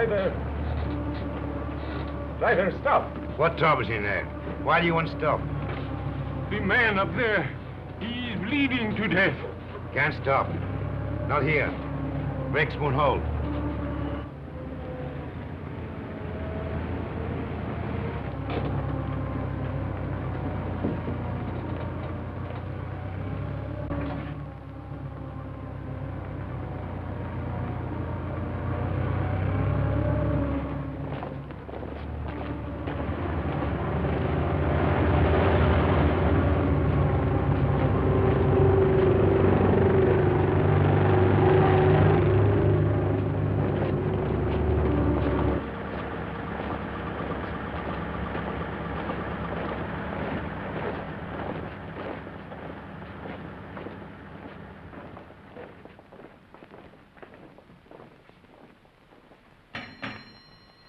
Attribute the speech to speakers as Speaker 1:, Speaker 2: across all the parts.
Speaker 1: Driver! Driver, stop!
Speaker 2: What trouble's in there? Why do you want to stop?
Speaker 1: The man up there, he's bleeding to death.
Speaker 2: Can't stop. Not here. Brakes won't hold.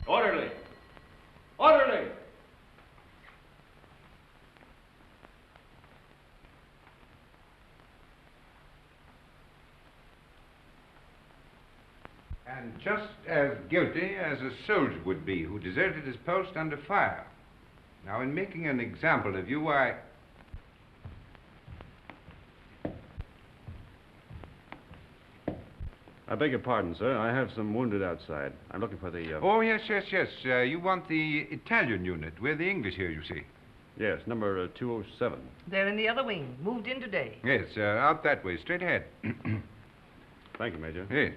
Speaker 1: Orderly! Orderly!
Speaker 3: And just as guilty as a soldier would be who deserted his post under fire. Now, in making an example of you, I
Speaker 4: beg your pardon, sir. I have some wounded outside. I'm looking for the...
Speaker 3: Oh, yes. You want the Italian unit. We're the English here, you see.
Speaker 4: Yes, number 207.
Speaker 5: They're in the other wing. Moved in today.
Speaker 3: Yes, out that way, straight ahead.
Speaker 4: Thank you, Major.
Speaker 3: Yes.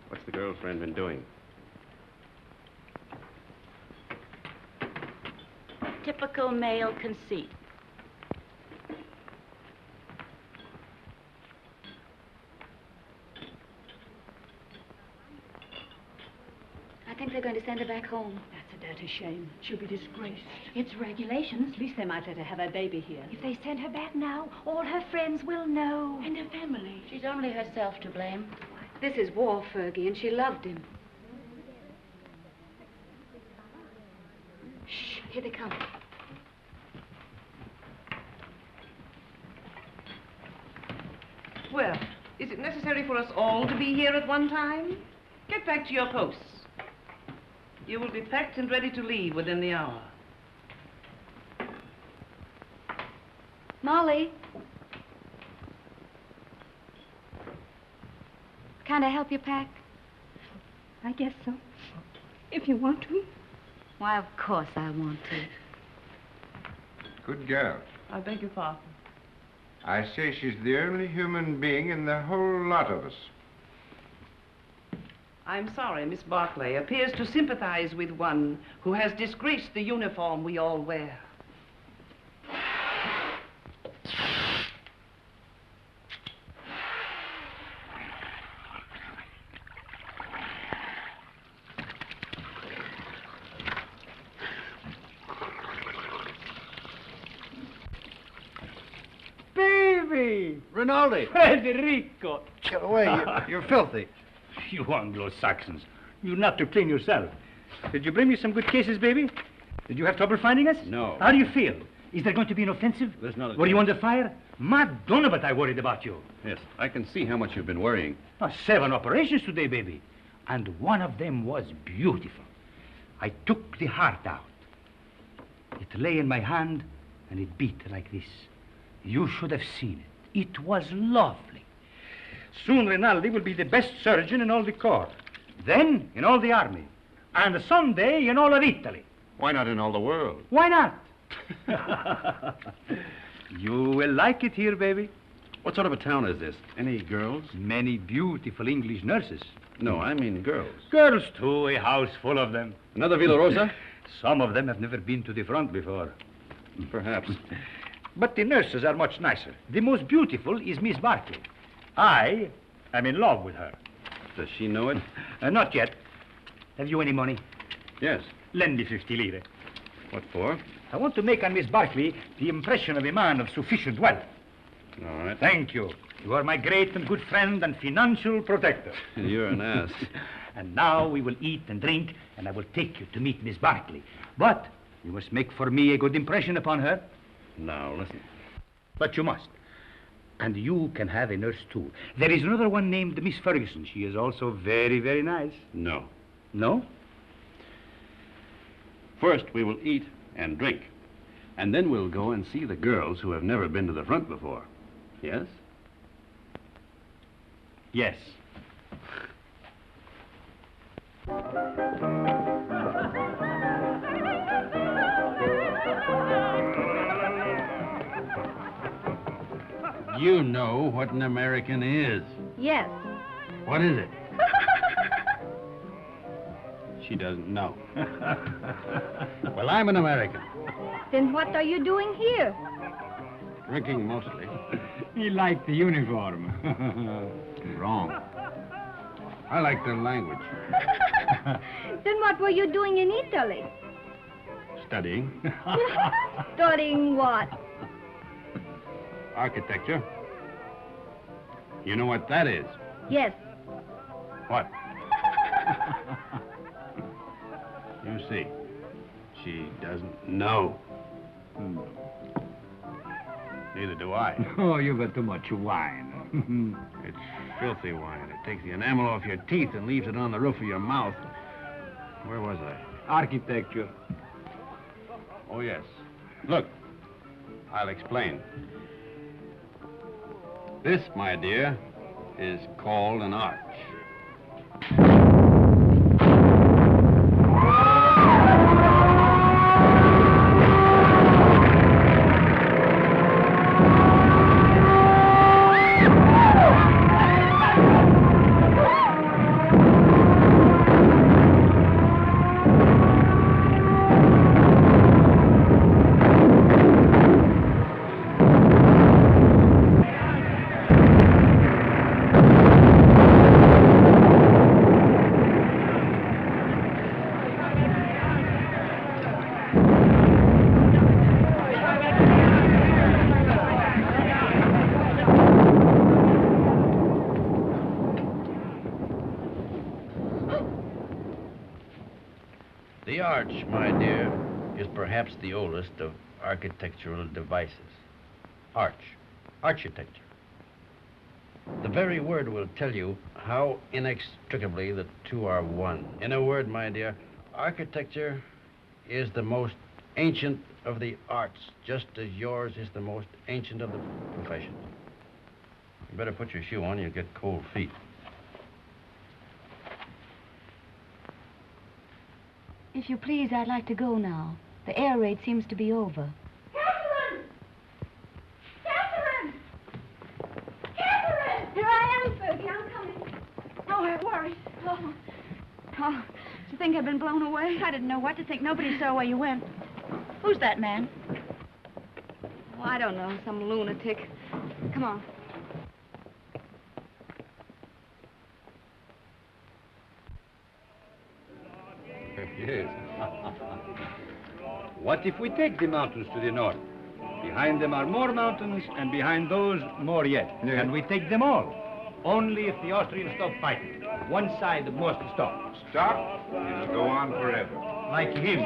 Speaker 4: What's the girlfriend been doing?
Speaker 6: Typical male conceit.
Speaker 7: I think they're going to send her back home.
Speaker 8: That's a dirty shame. She'll be disgraced.
Speaker 7: It's regulations.
Speaker 8: At least they might let her have her baby here.
Speaker 7: If they send her back now, all her friends will know.
Speaker 8: And her family.
Speaker 6: She's only herself to blame.
Speaker 7: This is war, Fergie, and she loved him. Shh, here they come.
Speaker 5: Well, is it necessary for us all to be here at one time? Get back to your posts. You will be packed and ready to leave within the hour.
Speaker 7: Molly. Can I help you pack?
Speaker 8: I guess so. If you want to.
Speaker 7: Why, of course I want to.
Speaker 3: Good girl.
Speaker 5: I beg your pardon.
Speaker 3: I say she's the only human being in the whole lot of us.
Speaker 5: I'm sorry, Miss Barkley appears to sympathize with one who has disgraced the uniform we all wear.
Speaker 9: Baby!
Speaker 10: Rinaldi!
Speaker 9: Frederico!
Speaker 10: Get away. You're filthy.
Speaker 9: You Anglo-Saxons. You not to clean yourself. Did you bring me some good cases, baby? Did you have trouble finding us?
Speaker 4: No.
Speaker 9: How do you feel? Is there going to be an offensive?
Speaker 4: There's not a
Speaker 9: Were you
Speaker 4: chance.
Speaker 9: under fire? Madonna, but I worried about you.
Speaker 4: Yes, I can see how much you've been worrying.
Speaker 9: 7 operations today, baby. And one of them was beautiful. I took the heart out. It lay in my hand, and it beat like this. You should have seen it. It was lovely. Soon Rinaldi will be the best surgeon in all the corps. Then in all the army. And someday in all of Italy.
Speaker 4: Why not in all the world?
Speaker 9: Why not? You will like it here, baby.
Speaker 4: What sort of a town is this? Any girls?
Speaker 9: Many beautiful English nurses.
Speaker 4: No, I mean girls.
Speaker 9: Girls, too, a house full of them.
Speaker 4: Another Villa Rosa?
Speaker 9: Some of them have never been to the front before.
Speaker 4: Perhaps.
Speaker 9: But the nurses are much nicer. The most beautiful is Miss Barkley. I am in love with her.
Speaker 4: Does she know it?
Speaker 9: Not yet. Have you any money?
Speaker 4: Yes.
Speaker 9: Lend me 50 lire.
Speaker 4: What for?
Speaker 9: I want to make on Miss Barkley the impression of a man of sufficient wealth.
Speaker 4: All right.
Speaker 9: Thank you. You are my great and good friend and financial protector.
Speaker 4: You're an ass.
Speaker 9: And now we will eat and drink, and I will take you to meet Miss Barkley. But you must make for me a good impression upon her.
Speaker 4: Now, listen.
Speaker 9: But you must. And you can have a nurse, too. There is another one named Miss Ferguson. She is also very, very nice.
Speaker 4: No.
Speaker 9: No?
Speaker 4: First, we will eat and drink. And then we'll go and see the girls who have never been to the front before. Yes?
Speaker 9: Yes.
Speaker 4: You know what an American is.
Speaker 8: Yes.
Speaker 4: What is it? She doesn't know. Well, I'm an American.
Speaker 8: Then what are you doing here?
Speaker 4: Drinking mostly.
Speaker 1: He liked the uniform.
Speaker 4: Wrong. I like the language.
Speaker 8: Then what were you doing in Italy?
Speaker 4: Studying.
Speaker 8: Studying what?
Speaker 4: Architecture. You know what that is?
Speaker 8: Yes.
Speaker 4: What? You see, she doesn't know. Neither do I.
Speaker 1: Oh, you've got too much wine.
Speaker 4: It's filthy wine. It takes the enamel off your teeth and leaves it on the roof of your mouth. Where was I?
Speaker 1: Architecture.
Speaker 4: Oh, yes. Look, I'll explain. This, my dear, is called an arch.
Speaker 11: The arch, my dear, is perhaps the oldest of architectural devices. Architecture. The very word will tell you how inextricably the two are one. In a word, my dear, architecture is the most ancient of the arts, just as yours is the most ancient of the professions. You better put your shoe on, you'll get cold feet.
Speaker 7: If you please, I'd like to go now. The air raid seems to be over.
Speaker 8: Catherine! Catherine! Catherine! Here I am, Fergie. I'm coming. Oh, I'm worried. Oh.
Speaker 7: Oh, do you think I've been blown away? I didn't know what to think. Nobody saw where you went. Who's that man?
Speaker 8: Oh, I don't know. Some lunatic. Come on.
Speaker 4: Yes. What if we take the mountains to the north? Behind them are more mountains, and behind those, more yet.
Speaker 9: Yeah. And we take them all. Only if the Austrians stop fighting. One side must stop.
Speaker 3: Stop? It'll go on forever.
Speaker 9: Like him.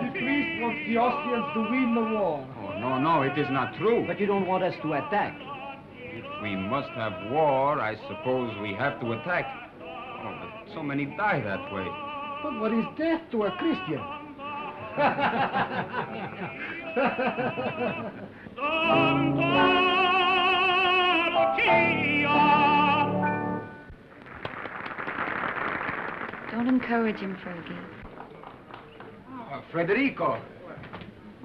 Speaker 10: The priest wants the Austrians to win the war.
Speaker 2: Oh, no, it is not true.
Speaker 10: But you don't want us to attack.
Speaker 2: If we must have war, I suppose we have to attack. Oh, but so many die that way.
Speaker 10: But what is death to a Christian?
Speaker 7: Don't encourage him, Fergie.
Speaker 2: Frederico.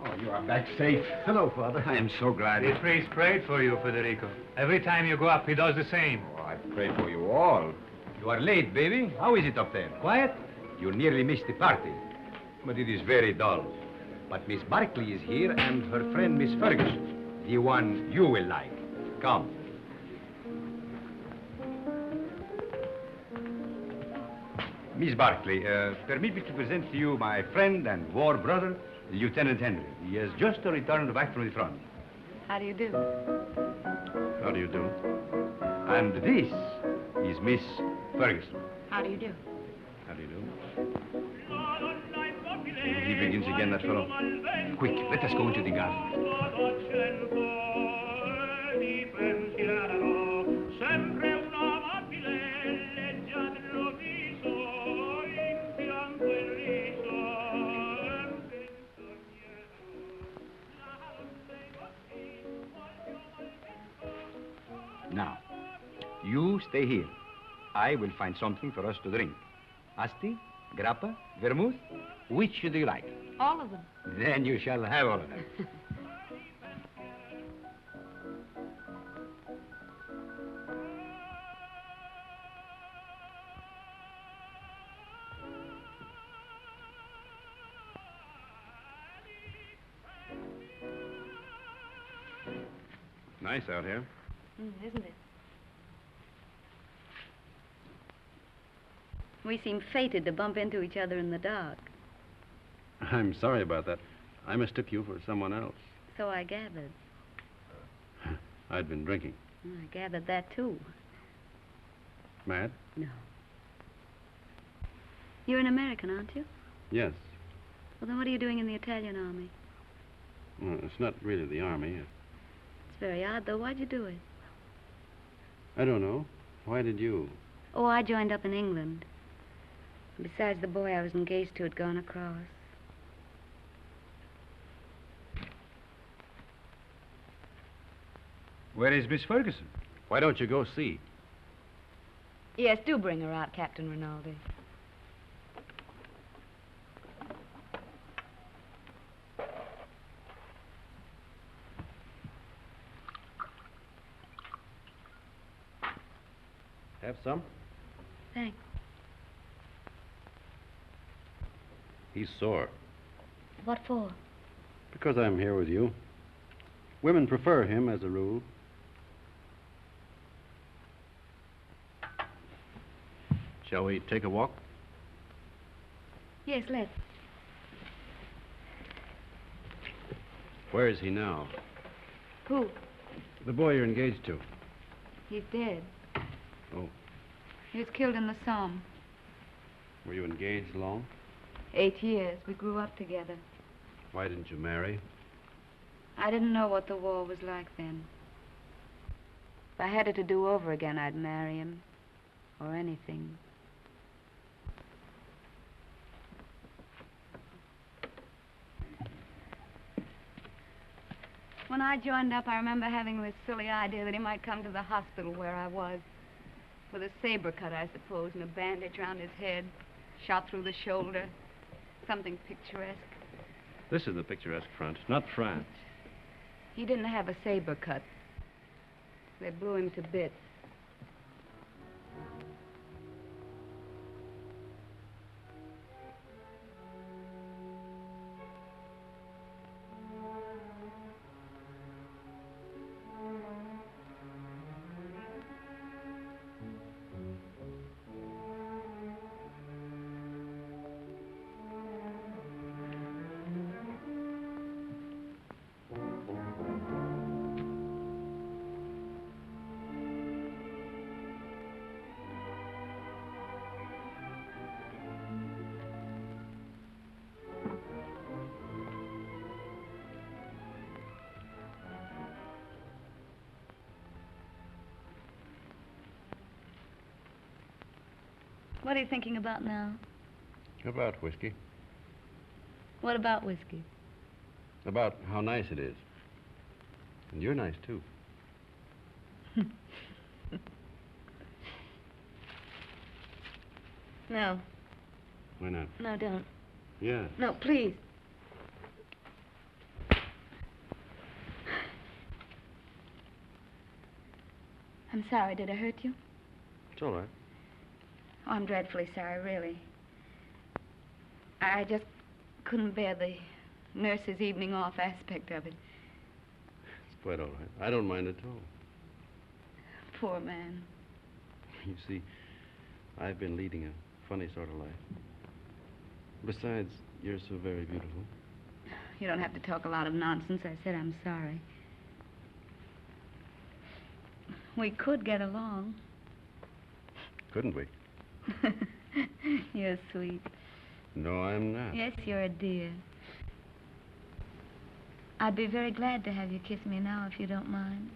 Speaker 2: Oh, you are back safe.
Speaker 10: Hello, Father.
Speaker 2: I am so glad.
Speaker 1: The priest prayed for you, Federico. Every time you go up, he does the same.
Speaker 2: Oh, I pray for you all. You are late, baby. How is it up there?
Speaker 9: Quiet?
Speaker 2: You nearly missed the party.
Speaker 12: But it is very dull. But Miss Barkley is here and her friend Miss Ferguson, the one you will like. Come. Miss Barkley, permit me to present to you my friend and war brother, Lieutenant Henry. He has just returned back from the front.
Speaker 7: How do you do?
Speaker 4: How do you do?
Speaker 12: And this is Miss Ferguson.
Speaker 7: How do you do?
Speaker 4: How do you do?
Speaker 12: He begins again, that fellow. Quick, let us go into the garden. Now, you stay here. I will find something for us to drink. Asti, grappa, vermouth, which do you like?
Speaker 7: All of them.
Speaker 12: Then you shall have all of them.
Speaker 4: Nice out here.
Speaker 7: Isn't it? We seem fated to bump into each other in the dark.
Speaker 4: I'm sorry about that. I mistook you for someone else.
Speaker 7: So I gathered.
Speaker 4: I'd been drinking.
Speaker 7: I gathered that, too.
Speaker 4: Mad?
Speaker 7: No. You're an American, aren't you?
Speaker 4: Yes.
Speaker 7: Well, then what are you doing in the Italian army?
Speaker 4: Well, it's not really the army.
Speaker 7: It's very odd, though. Why'd you do it?
Speaker 4: I don't know. Why did you?
Speaker 7: Oh, I joined up in England. Besides, the boy I was engaged to had gone across.
Speaker 12: Where is Miss Ferguson?
Speaker 4: Why don't you go see?
Speaker 7: Yes, do bring her out, Captain Rinaldi.
Speaker 11: Have some?
Speaker 7: Thanks.
Speaker 4: He's sore.
Speaker 7: What for?
Speaker 4: Because I'm here with you. Women prefer him as a rule. Shall we take a walk?
Speaker 7: Yes, let's.
Speaker 4: Where is he now?
Speaker 7: Who?
Speaker 4: The boy you're engaged to.
Speaker 7: He's dead.
Speaker 4: Oh.
Speaker 7: He was killed in the Somme.
Speaker 4: Were you engaged long?
Speaker 7: 8 years. We grew up together.
Speaker 4: Why didn't you marry?
Speaker 7: I didn't know what the war was like then. If I had it to do over again, I'd marry him. Or anything. When I joined up, I remember having this silly idea that he might come to the hospital where I was. With a saber cut, I suppose, and a bandage around his head. Shot through the shoulder. Something picturesque.
Speaker 4: This is the picturesque front, not France.
Speaker 7: He didn't have a saber cut. They blew him to bits. What are you thinking about now?
Speaker 4: About whiskey.
Speaker 7: What about whiskey?
Speaker 4: About how nice it is. And you're nice, too.
Speaker 7: No.
Speaker 4: Why not?
Speaker 7: No, don't.
Speaker 4: Yeah.
Speaker 7: No, please. I'm sorry. Did I hurt you?
Speaker 4: It's all right.
Speaker 7: Oh, I'm dreadfully sorry, really. I just couldn't bear the nurse's evening off aspect of it.
Speaker 4: It's quite all right. I don't mind at all.
Speaker 7: Poor man.
Speaker 4: You see, I've been leading a funny sort of life. Besides, you're so very beautiful.
Speaker 7: You don't have to talk a lot of nonsense. I said I'm sorry. We could get along.
Speaker 4: Couldn't we?
Speaker 7: You're sweet.
Speaker 4: No, I'm not.
Speaker 7: Yes, you're a dear. I'd be very glad to have you kiss me now, if you don't mind.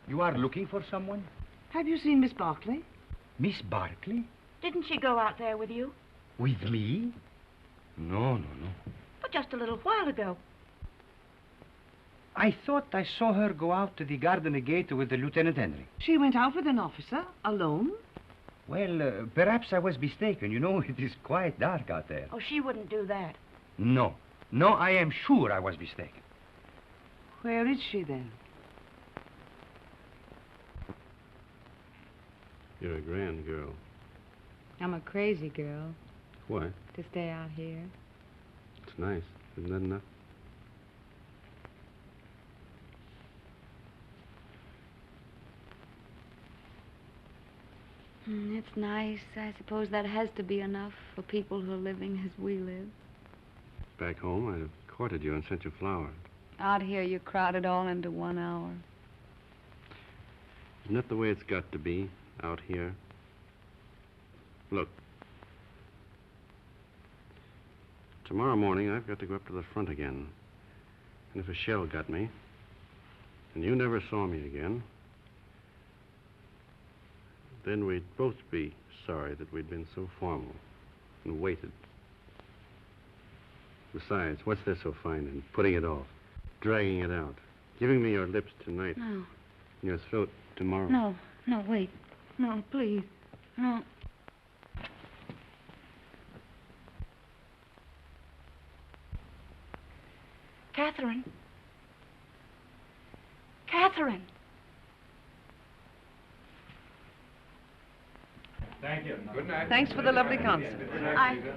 Speaker 9: You are looking for someone?
Speaker 5: Have you seen Miss Barkley?
Speaker 9: Miss Barkley?
Speaker 6: Didn't she go out there with you?
Speaker 9: With me? No.
Speaker 6: But just a little while ago.
Speaker 9: I thought I saw her go out to the garden gate with the Lieutenant Henry.
Speaker 5: She went out with an officer, alone?
Speaker 9: Well, perhaps I was mistaken. You know, it is quite dark out there.
Speaker 6: Oh, she wouldn't do that.
Speaker 9: No, I am sure I was mistaken.
Speaker 5: Where is she, then?
Speaker 4: You're a grand girl.
Speaker 7: I'm a crazy girl
Speaker 4: Why?
Speaker 7: to stay out here.
Speaker 4: It's nice. Isn't that enough?
Speaker 7: It's nice. I suppose that has to be enough for people who are living as we live.
Speaker 4: Back home, I'd have courted you and sent you flowers.
Speaker 7: Out here, you crowd it all into 1 hour.
Speaker 4: Isn't that the way it's got to be out here? Look. Tomorrow morning, I've got to go up to the front again. And if a shell got me, and you never saw me again, then we'd both be sorry that we'd been so formal and waited. Besides, what's there so fine in putting it off, dragging it out, giving me your lips tonight,
Speaker 7: No.
Speaker 4: and your throat tomorrow?
Speaker 7: No, wait. No, please. No. Catherine. Catherine.
Speaker 10: Thank you.
Speaker 3: Good night.
Speaker 5: Thanks for the lovely concert.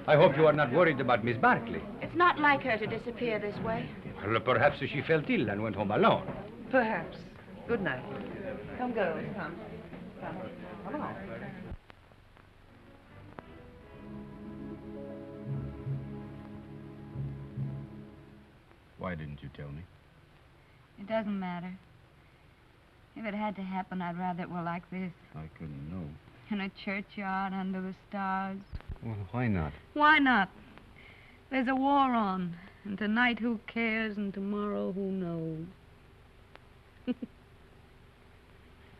Speaker 9: I hope you are not worried about Miss Barkley.
Speaker 6: It's not like her to disappear this way.
Speaker 9: Well, perhaps she felt ill and went home alone.
Speaker 5: Perhaps. Good night. Come, girls. Come. Come along.
Speaker 12: Why didn't you tell me?
Speaker 7: It doesn't matter. If it had to happen, I'd rather it were like this.
Speaker 12: I couldn't know.
Speaker 7: In a churchyard under the stars.
Speaker 12: Well, why not?
Speaker 7: Why not? There's a war on. And tonight, who cares? And tomorrow, who knows?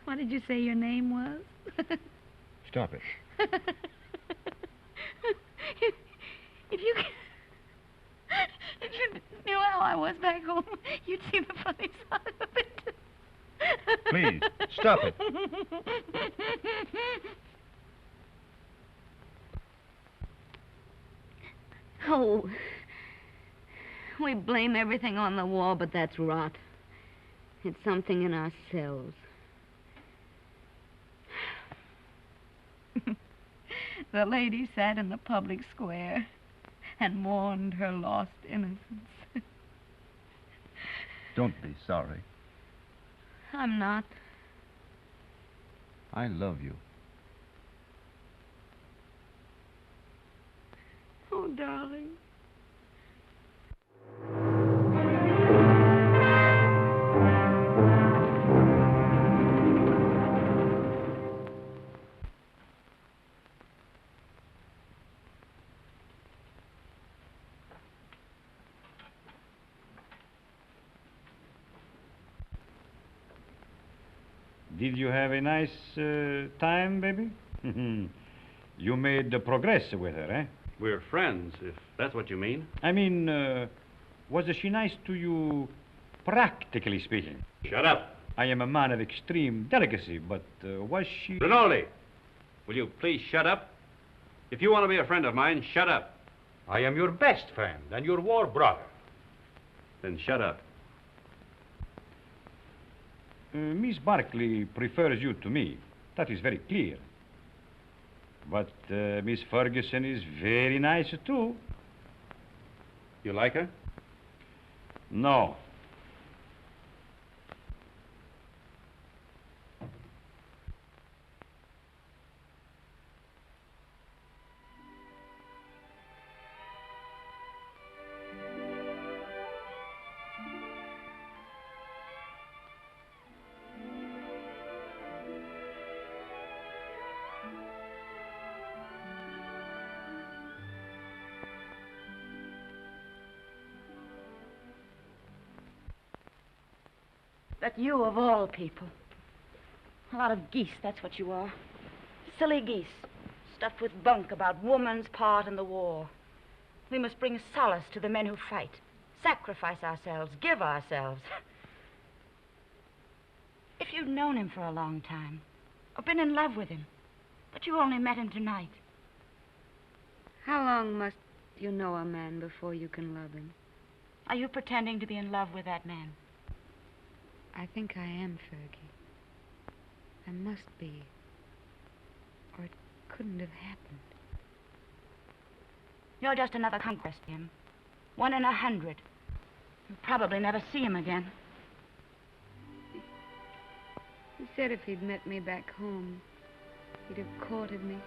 Speaker 7: What did you say your name was?
Speaker 12: Stop it.
Speaker 7: If you knew how I was back home, you'd see the funny side of it.
Speaker 12: Please, stop it.
Speaker 7: Oh, we blame everything on the war, but that's rot. It's something in ourselves. The lady sat in the public square and mourned her lost innocence.
Speaker 12: Don't be sorry.
Speaker 7: I'm not.
Speaker 12: I love you.
Speaker 7: Oh, darling.
Speaker 13: Did you have a nice time, baby? You made progress with her, eh?
Speaker 4: We're friends, if that's what you mean.
Speaker 13: I mean, was she nice to you, practically speaking?
Speaker 4: Shut up.
Speaker 13: I am a man of extreme delicacy, but was she...
Speaker 4: Rinaldi, will you please shut up? If you want to be a friend of mine, shut up.
Speaker 12: I am your best friend and your war brother.
Speaker 4: Then shut up.
Speaker 13: Miss Barkley prefers you to me. That is very clear. But Miss Ferguson is very nice, too.
Speaker 4: You like her?
Speaker 13: No.
Speaker 6: That you of all people. A lot of geese, that's what you are. Silly geese, stuffed with bunk about woman's part in the war. We must bring solace to the men who fight, sacrifice ourselves, give ourselves. If you'd known him for a long time, or been in love with him, but you only met him tonight.
Speaker 7: How long must you know a man before you can love him?
Speaker 6: Are you pretending to be in love with that man?
Speaker 7: I think I am, Fergie. I must be. Or it couldn't have happened.
Speaker 6: You're just another conquest, Jim. 1 in 100. You'll probably never see him again.
Speaker 7: He said if he'd met me back home, he'd have courted me,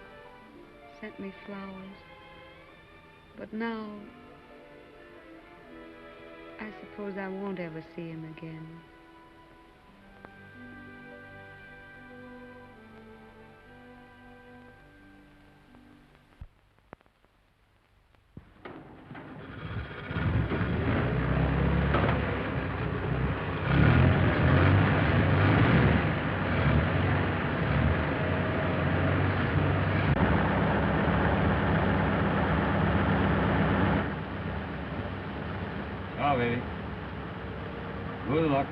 Speaker 7: sent me flowers. But now, I suppose I won't ever see him again.
Speaker 13: Ciao, baby. Good luck.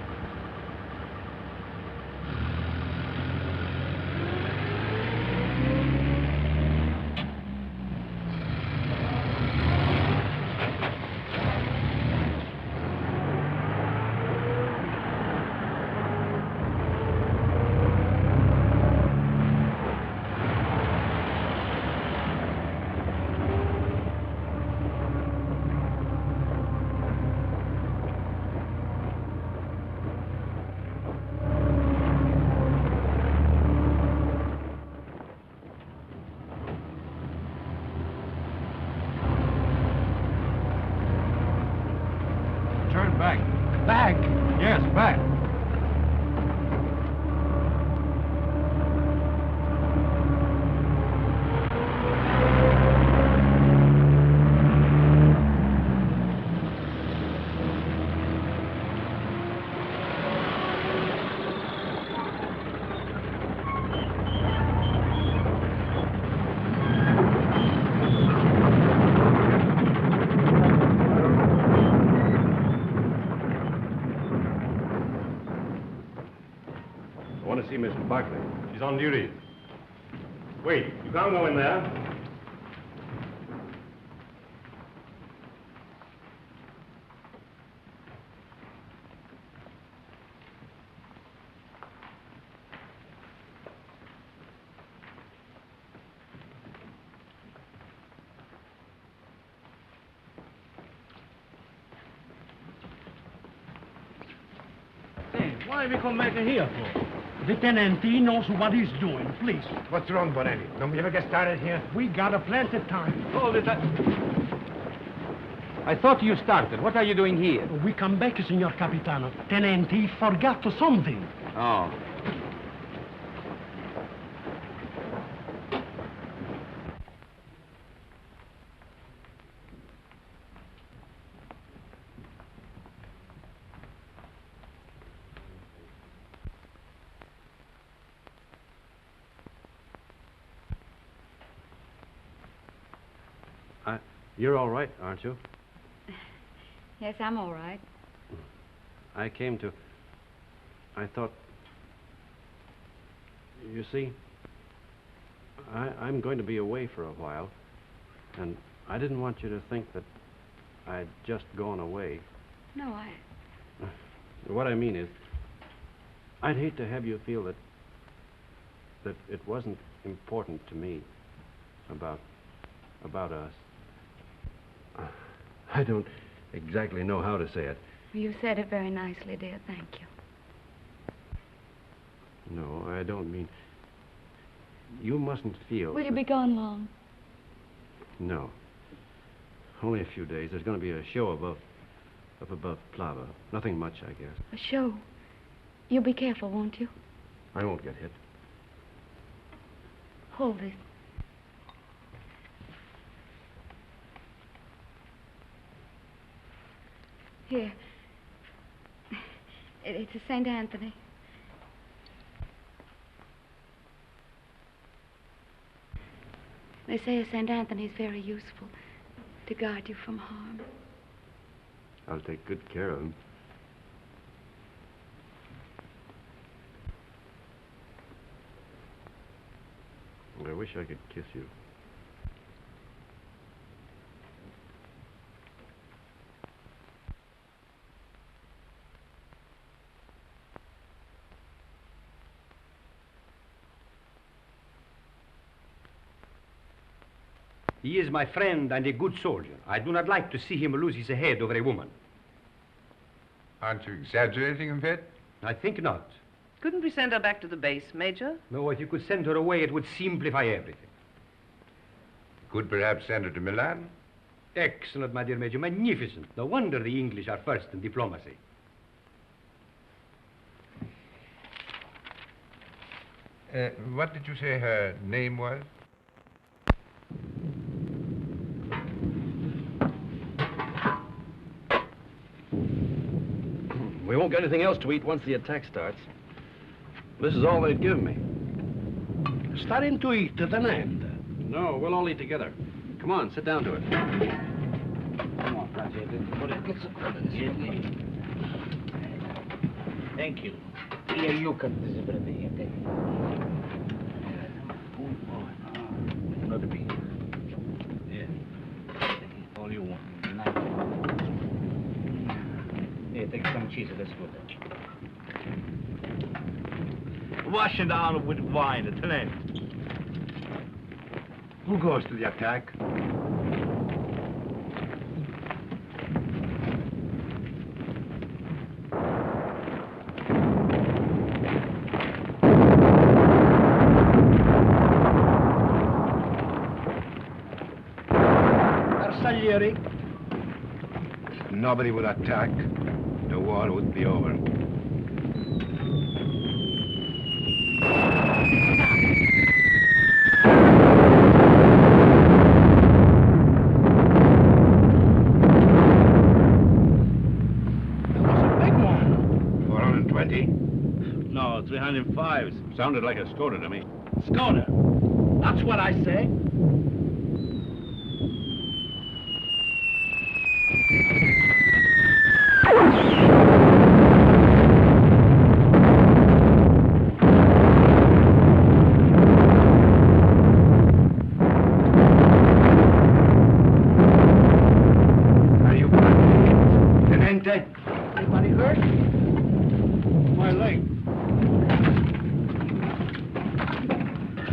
Speaker 12: Back. Back? Yes, back.
Speaker 4: I want to see Miss Barkley. She's on duty. Wait, you can't go in there.
Speaker 10: Hey, why we come back here for? The tenant, he knows what he's doing, please.
Speaker 14: What's wrong, Bonelli? Don't we ever get started here?
Speaker 10: We got a plenty of time.
Speaker 12: Hold it. I thought you started. What are you doing here?
Speaker 10: We come back, Signor Capitano. Tenant, he forgot something.
Speaker 12: Oh.
Speaker 4: You're all right, aren't you?
Speaker 7: Yes, I'm all right.
Speaker 4: I thought... You see, I'm going to be away for a while, and I didn't want you to think that I'd just gone away.
Speaker 7: No,
Speaker 4: What I mean is, I'd hate to have you feel that it wasn't important to me about us. I don't exactly know how to say it.
Speaker 7: You said it very nicely, dear. Thank you.
Speaker 4: No, I don't mean... You mustn't feel...
Speaker 7: Will you be gone long?
Speaker 4: No. Only a few days. There's going to be a show above Plava. Nothing much, I guess.
Speaker 7: A show? You'll be careful, won't you?
Speaker 4: I won't get hit.
Speaker 7: Hold it. Here. It's a St. Anthony. They say a St. Anthony's very useful to guard you from harm.
Speaker 4: I'll take good care of him. I wish I could kiss you.
Speaker 12: He is my friend and a good soldier. I do not like to see him lose his head over a woman.
Speaker 3: Aren't you exaggerating a bit?
Speaker 12: I think not.
Speaker 5: Couldn't we send her back to the base, Major?
Speaker 12: No, if you could send her away, it would simplify everything.
Speaker 3: Could perhaps send her to Milan?
Speaker 12: Excellent, my dear Major. Magnificent. No wonder the English are first in diplomacy.
Speaker 3: What did you say her name was?
Speaker 4: We won't get anything else to eat once the attack starts. This is all they'd give me.
Speaker 10: Starting to eat, tenente.
Speaker 4: No, we'll all eat together. Come on, sit down to it.
Speaker 10: Come on, thank you. Here, you cut this everything, okay? Another piece. Yeah. All you want. Here, take some cheese, that's good. Wash it down with wine, tenente.
Speaker 14: Who goes to the attack?
Speaker 10: Bersaglieri?
Speaker 14: Nobody would attack. The war would be over.
Speaker 10: No, 305.
Speaker 4: Sounded like a Skoda to me.
Speaker 10: Skoda. That's what I say.
Speaker 14: Are you Tenente?
Speaker 10: Anybody hurt? My leg.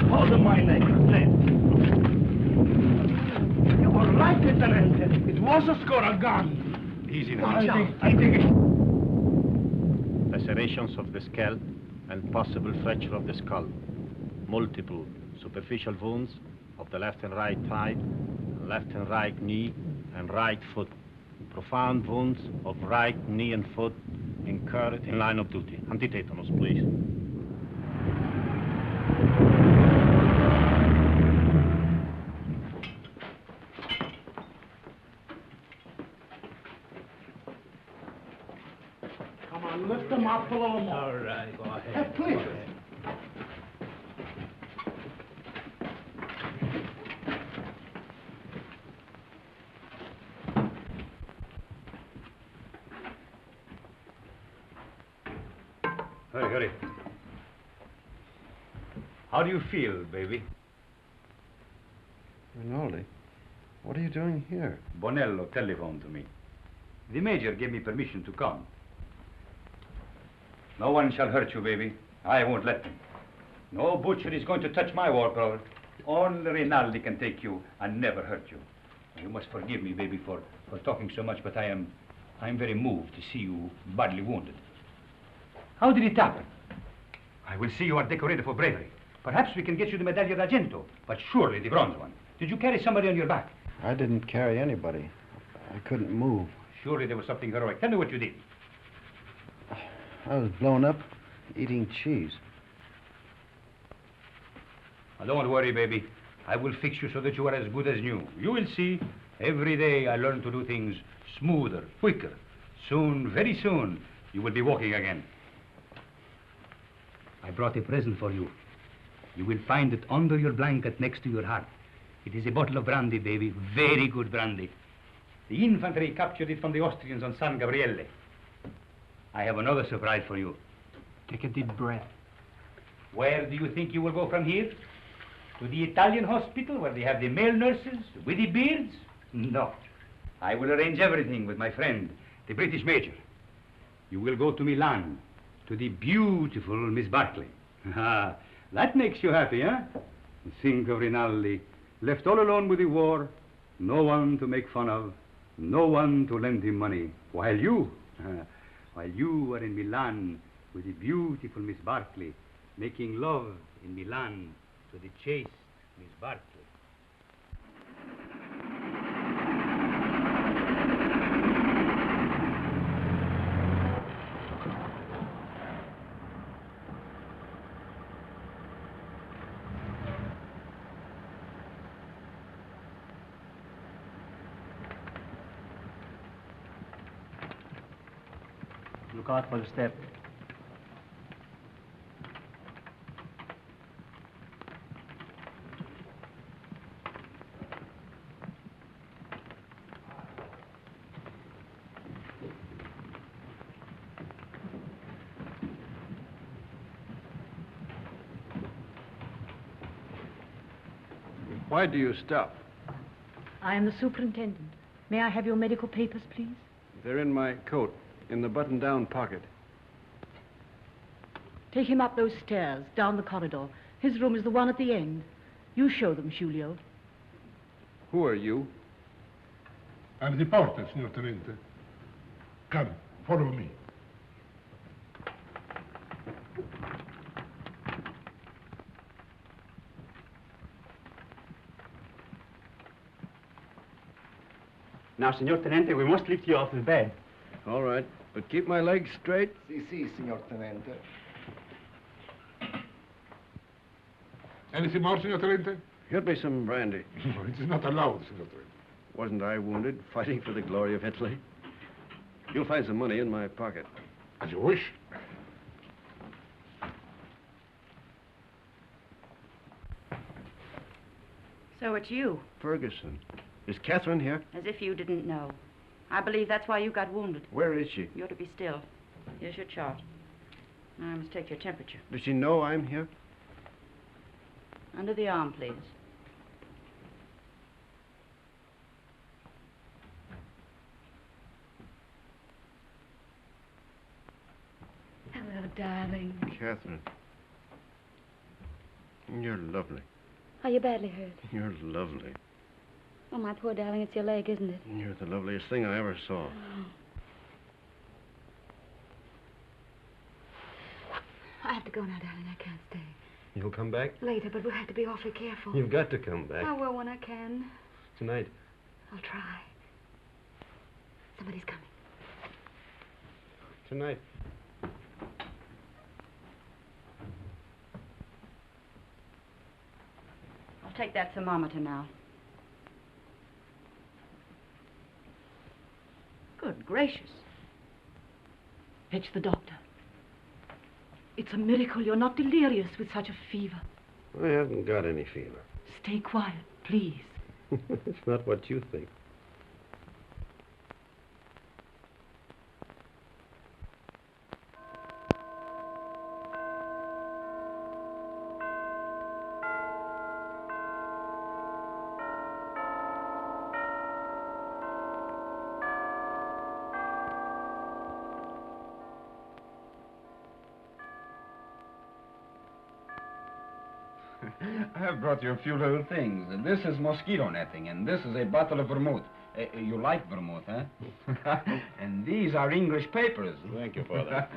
Speaker 10: Hold on my neck, Tenente. You were right, Tenente. It was a Skoda gun.
Speaker 14: Easy now.
Speaker 10: I think it...
Speaker 15: Lacerations of the scalp and possible fracture of the skull. Multiple superficial wounds of the left and right thigh, left and right knee, and right foot. Profound wounds of right knee and foot incurred in line of duty. Antitetanus, please.
Speaker 10: Come on, lift them up a little more.
Speaker 15: All right, go ahead.
Speaker 10: Hey, please.
Speaker 15: Go ahead.
Speaker 13: Hurry, hurry. How do you feel, baby?
Speaker 4: Rinaldi, what are you doing here?
Speaker 13: Bonello telephoned to me. The major gave me permission to come. No one shall hurt you, baby. I won't let them. No butcher is going to touch my wallpaper. Only Rinaldi can take you and never hurt you. You must forgive me, baby, for talking so much, but I'm very moved to see you badly wounded. How did it happen? I will see you are decorated for bravery. Perhaps we can get you the Medaglia d'Argento, but surely the bronze one. Did you carry somebody on your back?
Speaker 4: I didn't carry anybody. I couldn't move.
Speaker 13: Surely there was something heroic. Tell me what you did.
Speaker 4: I was blown up eating cheese.
Speaker 13: Now, don't worry, baby. I will fix you so that you are as good as new. You will see. Every day I learn to do things smoother, quicker. Soon, very soon, you will be walking again. I brought a present for you. You will find it under your blanket next to your heart. It is a bottle of brandy, baby. Very good brandy. The infantry captured it from the Austrians on San Gabriele. I have another surprise for you. Take a deep breath. Where do you think you will go from here? To the Italian hospital where they have the male nurses with the beards? No. I will arrange everything with my friend, the British major. You will go to Milan, to the beautiful Miss Barkley. Ah, that makes you happy, huh? Think of Rinaldi, left all alone with the war, no one to make fun of, no one to lend him money, while you are in Milan with the beautiful Miss Barkley, making love in Milan to the chaste Miss Barkley.
Speaker 10: Look out for the step.
Speaker 4: Why do you stop?
Speaker 16: I am the superintendent. May I have your medical papers, please?
Speaker 4: They're in my coat, in the button-down pocket.
Speaker 16: Take him up those stairs, down the corridor. His room is the one at the end. You show them, Giulio.
Speaker 4: Who are you?
Speaker 17: I'm the porter, signor Tenente. Come, follow me.
Speaker 10: Now, Signor Tenente, we must lift you off the bed.
Speaker 4: All right, but keep my legs straight.
Speaker 17: Si, signor Tenente. Anything more, signor Tenente?
Speaker 4: Get me some brandy.
Speaker 17: No, it is not allowed, signor Tenente.
Speaker 4: Wasn't I wounded, fighting for the glory of Italy? You'll find some money in my pocket.
Speaker 17: As you wish.
Speaker 6: So it's you.
Speaker 4: Ferguson. Is Catherine here?
Speaker 6: As if you didn't know. I believe that's why you got wounded.
Speaker 4: Where is she?
Speaker 6: You're to be still. Here's your chart. Now I must take your temperature.
Speaker 4: Does she know I'm here?
Speaker 6: Under the arm, please.
Speaker 7: Hello, darling.
Speaker 4: Catherine. You're lovely.
Speaker 7: Are you badly hurt?
Speaker 4: You're lovely.
Speaker 7: Oh, my poor darling, it's your leg, isn't it?
Speaker 4: You're the loveliest thing I ever saw.
Speaker 7: Oh. I have to go now, darling. I can't stay.
Speaker 4: You'll come back?
Speaker 7: Later, but we'll have to be awfully careful.
Speaker 4: You've got to come back.
Speaker 7: I will when I can.
Speaker 4: Tonight.
Speaker 7: I'll try. Somebody's coming.
Speaker 4: Tonight.
Speaker 6: I'll take that thermometer now. Good gracious.
Speaker 16: Fetch the doctor. It's a miracle you're not delirious with such a fever.
Speaker 4: I haven't got any fever.
Speaker 16: Stay quiet, please.
Speaker 4: It's not what you think.
Speaker 2: I have brought you a few little things. This is mosquito netting, and this is a bottle of vermouth. You like vermouth, huh? And these are English papers.
Speaker 11: Thank you, Father.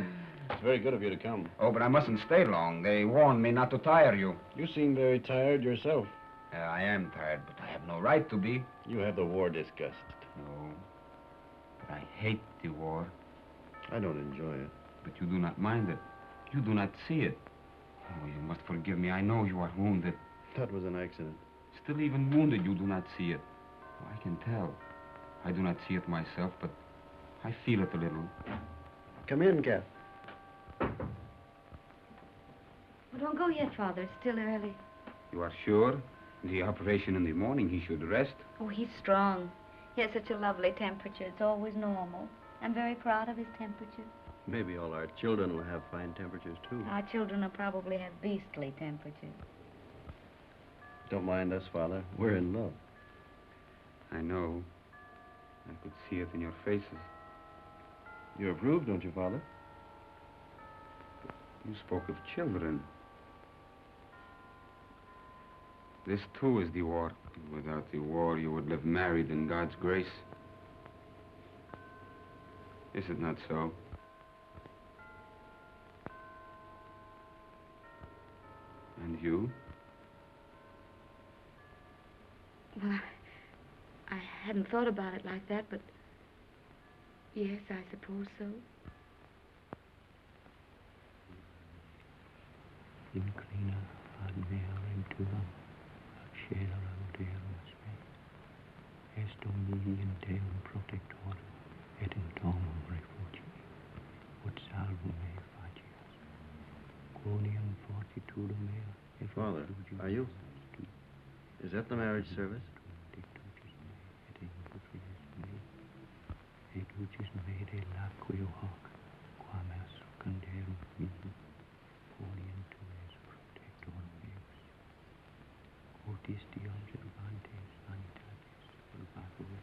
Speaker 11: It's very good of you to come.
Speaker 2: Oh, but I mustn't stay long. They warned me not to tire you.
Speaker 11: You seem very tired yourself.
Speaker 2: I am tired, but I have no right to be.
Speaker 11: You have the war disgust.
Speaker 2: No, but I hate the war.
Speaker 11: I don't enjoy it.
Speaker 2: But you do not mind it. You do not see it. Oh, you must forgive me. I know you are wounded.
Speaker 11: That was an accident.
Speaker 2: Still, even wounded, you do not see it. Oh, I can tell. I do not see it myself, but I feel it a little.
Speaker 11: Come in, Cap.
Speaker 7: Well, don't go yet, Father. It's still early.
Speaker 2: You are sure? The operation in the morning, he should rest.
Speaker 7: Oh, he's strong. He has such a lovely temperature. It's always normal. I'm very proud of his temperature.
Speaker 11: Maybe all our children will have fine temperatures, too.
Speaker 7: Our children will probably have beastly temperatures.
Speaker 11: Don't mind us, Father. We're in love.
Speaker 2: I know. I could see it in your faces.
Speaker 11: You approve, don't you, Father?
Speaker 2: You spoke of children. This, too, is the war. Without the war, you would live married in God's grace. Is it not so? And you?
Speaker 7: Well, I hadn't thought about it like that, but yes, I suppose so.
Speaker 18: Inclina ad mea venturam, accelerem Deus me. Est Domini in Deum protector, et in domum refugi, ut salvum me facias. Quoniam fortitudo mea, et
Speaker 11: Father, are you? Is that the marriage service?
Speaker 18: Et ucis me de laqueo hoc, quam est secundarum mihi, orient tu es protector meus. Otis di observantes sanitatis purgatur,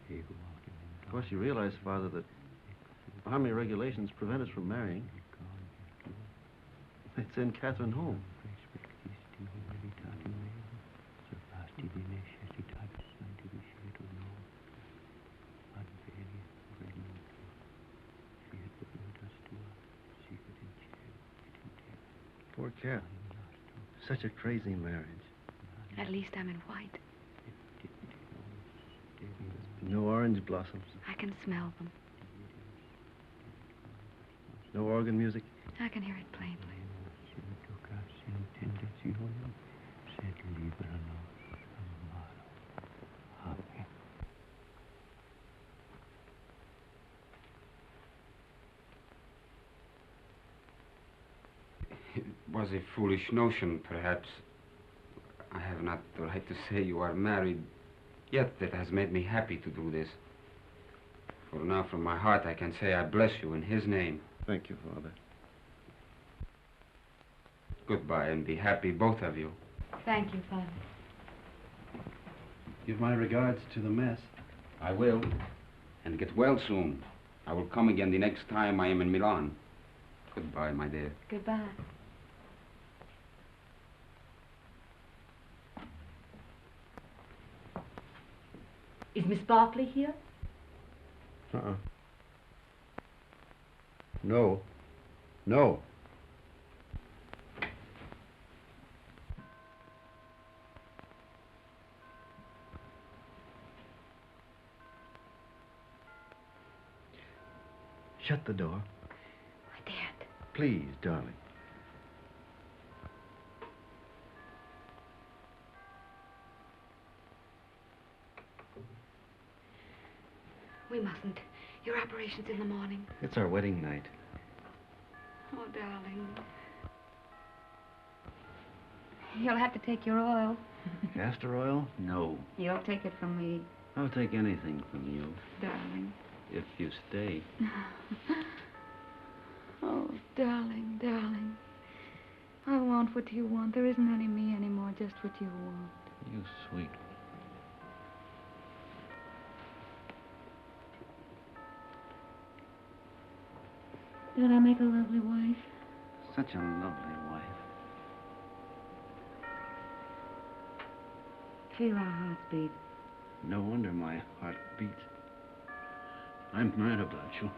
Speaker 18: ego autem.
Speaker 11: Of course, you realize, Father, that army regulations prevent us from marrying. It's in Catherine home. Poor Cat. Such a crazy marriage.
Speaker 7: At least I'm in white.
Speaker 11: No orange blossoms.
Speaker 7: I can smell them.
Speaker 11: No organ music.
Speaker 7: I can hear it plainly.
Speaker 2: It was a foolish notion, perhaps. I have not the right to say you are married, yet it has made me happy to do this. For now, from my heart, I can say I bless you in his name.
Speaker 11: Thank you, Father.
Speaker 2: Goodbye, and be happy, both of you.
Speaker 7: Thank you, Father.
Speaker 11: Give my regards to the mess.
Speaker 2: I will. And get well soon. I will come again the next time I am in Milan. Goodbye, my dear.
Speaker 7: Goodbye.
Speaker 16: Is Miss Barkley here?
Speaker 11: Uh-uh. No. No. Shut the door.
Speaker 7: I daren't.
Speaker 11: Please, darling.
Speaker 7: We mustn't. Your operation's in the morning.
Speaker 11: It's our wedding night.
Speaker 7: Oh, darling. You'll have to take your oil.
Speaker 11: Castor oil? No.
Speaker 7: You'll take it from me,
Speaker 11: I'll take anything from you,
Speaker 7: darling.
Speaker 11: if you stay.
Speaker 7: Oh, darling, darling. I want what you want. There isn't any me anymore, just what you want.
Speaker 11: You sweet.
Speaker 7: Did I make a lovely wife?
Speaker 11: Such a lovely wife.
Speaker 7: Feel our hearts beat.
Speaker 11: No wonder my heart beats. I'm mad about you.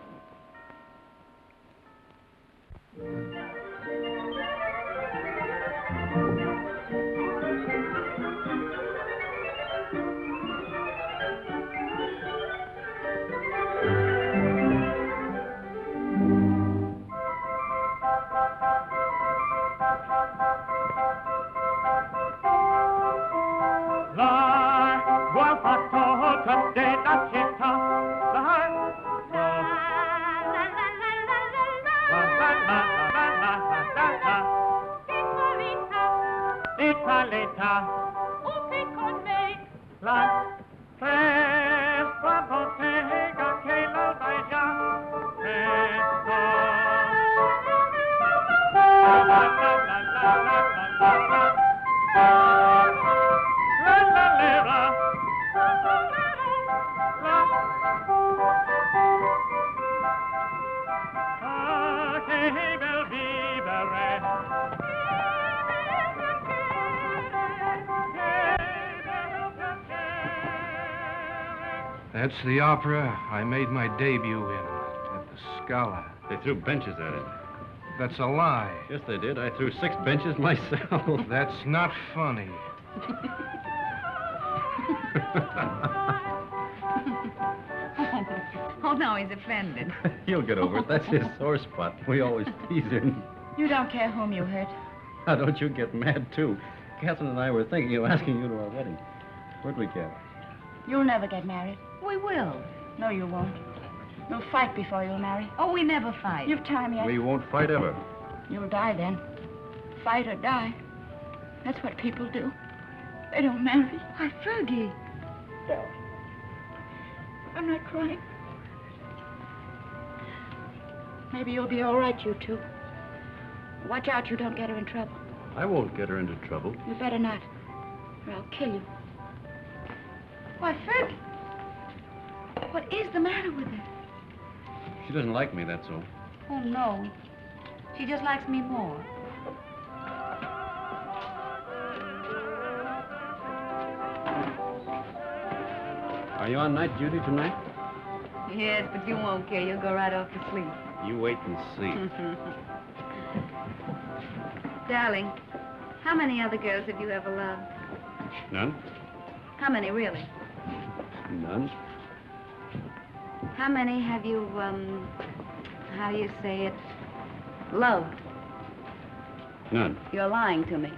Speaker 19: That's the opera I made my debut in at the Scala.
Speaker 11: They threw benches at it.
Speaker 19: That's a lie.
Speaker 11: Yes, they did. I threw 6 benches myself.
Speaker 19: That's not funny.
Speaker 7: Oh, no, he's offended.
Speaker 11: He'll get over it. That's his sore spot. We always tease him.
Speaker 6: You don't care whom you hurt.
Speaker 11: Now, don't you get mad, too. Catherine and I were thinking of asking you to our wedding. Where'd we get?
Speaker 6: You'll never get married.
Speaker 7: We will.
Speaker 6: No, you won't. You'll fight before you'll marry.
Speaker 7: Oh, we never fight.
Speaker 6: You've time yet.
Speaker 11: We won't fight ever.
Speaker 6: You'll die then. Fight or die. That's what people do. They don't marry.
Speaker 7: Why, Fergie.
Speaker 6: No. I'm not crying. Maybe you'll be all right, you two. Watch out you don't get her in trouble.
Speaker 11: I won't get her into trouble.
Speaker 6: You better not, or I'll kill you. Why, Fergie. What is the matter with her?
Speaker 11: She doesn't like me, that's all.
Speaker 7: Oh, no. She just likes me more.
Speaker 11: Are you on night duty tonight?
Speaker 7: Yes, but you won't care. You'll go right off to sleep.
Speaker 11: You wait and see.
Speaker 7: Darling, how many other girls have you ever loved?
Speaker 11: None?
Speaker 7: How many, really?
Speaker 11: None.
Speaker 7: How many have you, how do you say it, loved?
Speaker 11: None,
Speaker 7: You're lying to me.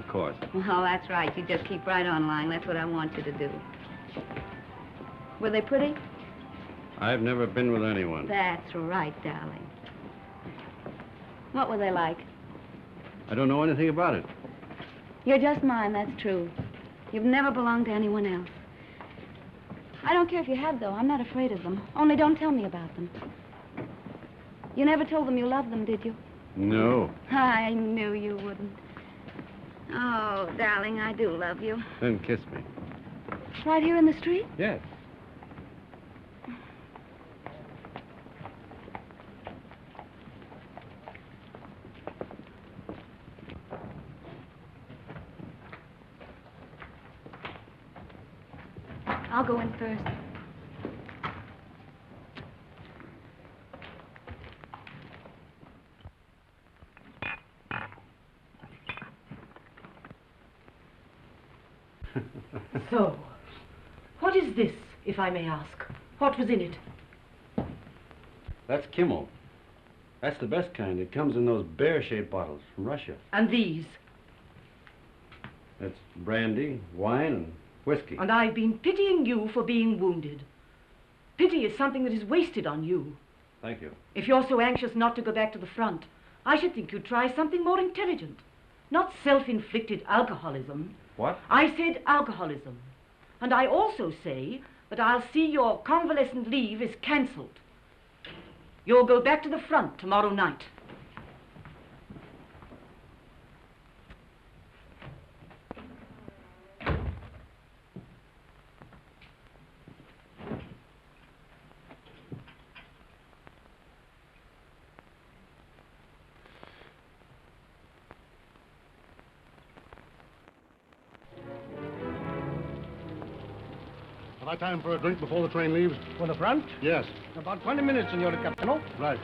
Speaker 11: of course.
Speaker 7: Well, that's right. You just keep right on lying. That's what I want you to do. Were they pretty?
Speaker 11: I've never been with anyone.
Speaker 7: That's right, darling. What were they like?
Speaker 11: I don't know anything about it.
Speaker 7: You're just mine, that's true. You've never belonged to anyone else. I don't care if you have, though. I'm not afraid of them. Only don't tell me about them. You never told them you loved them, did you?
Speaker 11: No.
Speaker 7: I knew you wouldn't. Oh, darling, I do love you.
Speaker 11: Then kiss me.
Speaker 7: Right here in the street?
Speaker 11: Yes.
Speaker 7: I'll go in first.
Speaker 16: So, what is this, if I may ask? What was in it?
Speaker 11: That's Kimmel. That's the best kind. It comes in those bear-shaped bottles from Russia.
Speaker 16: And these?
Speaker 11: That's brandy, wine, and whiskey.
Speaker 16: And I've been pitying you for being wounded. Pity is something that is wasted on you.
Speaker 11: Thank you.
Speaker 16: If you're so anxious not to go back to the front, I should think you'd try something more intelligent. Not self-inflicted alcoholism.
Speaker 11: What?
Speaker 16: I said alcoholism. And I also say that I'll see your convalescent leave is cancelled. You'll go back to the front tomorrow night.
Speaker 17: High time for a drink before the train leaves?
Speaker 10: For the front?
Speaker 17: Yes.
Speaker 10: About 20 minutes, Signor Capitano.
Speaker 17: Right.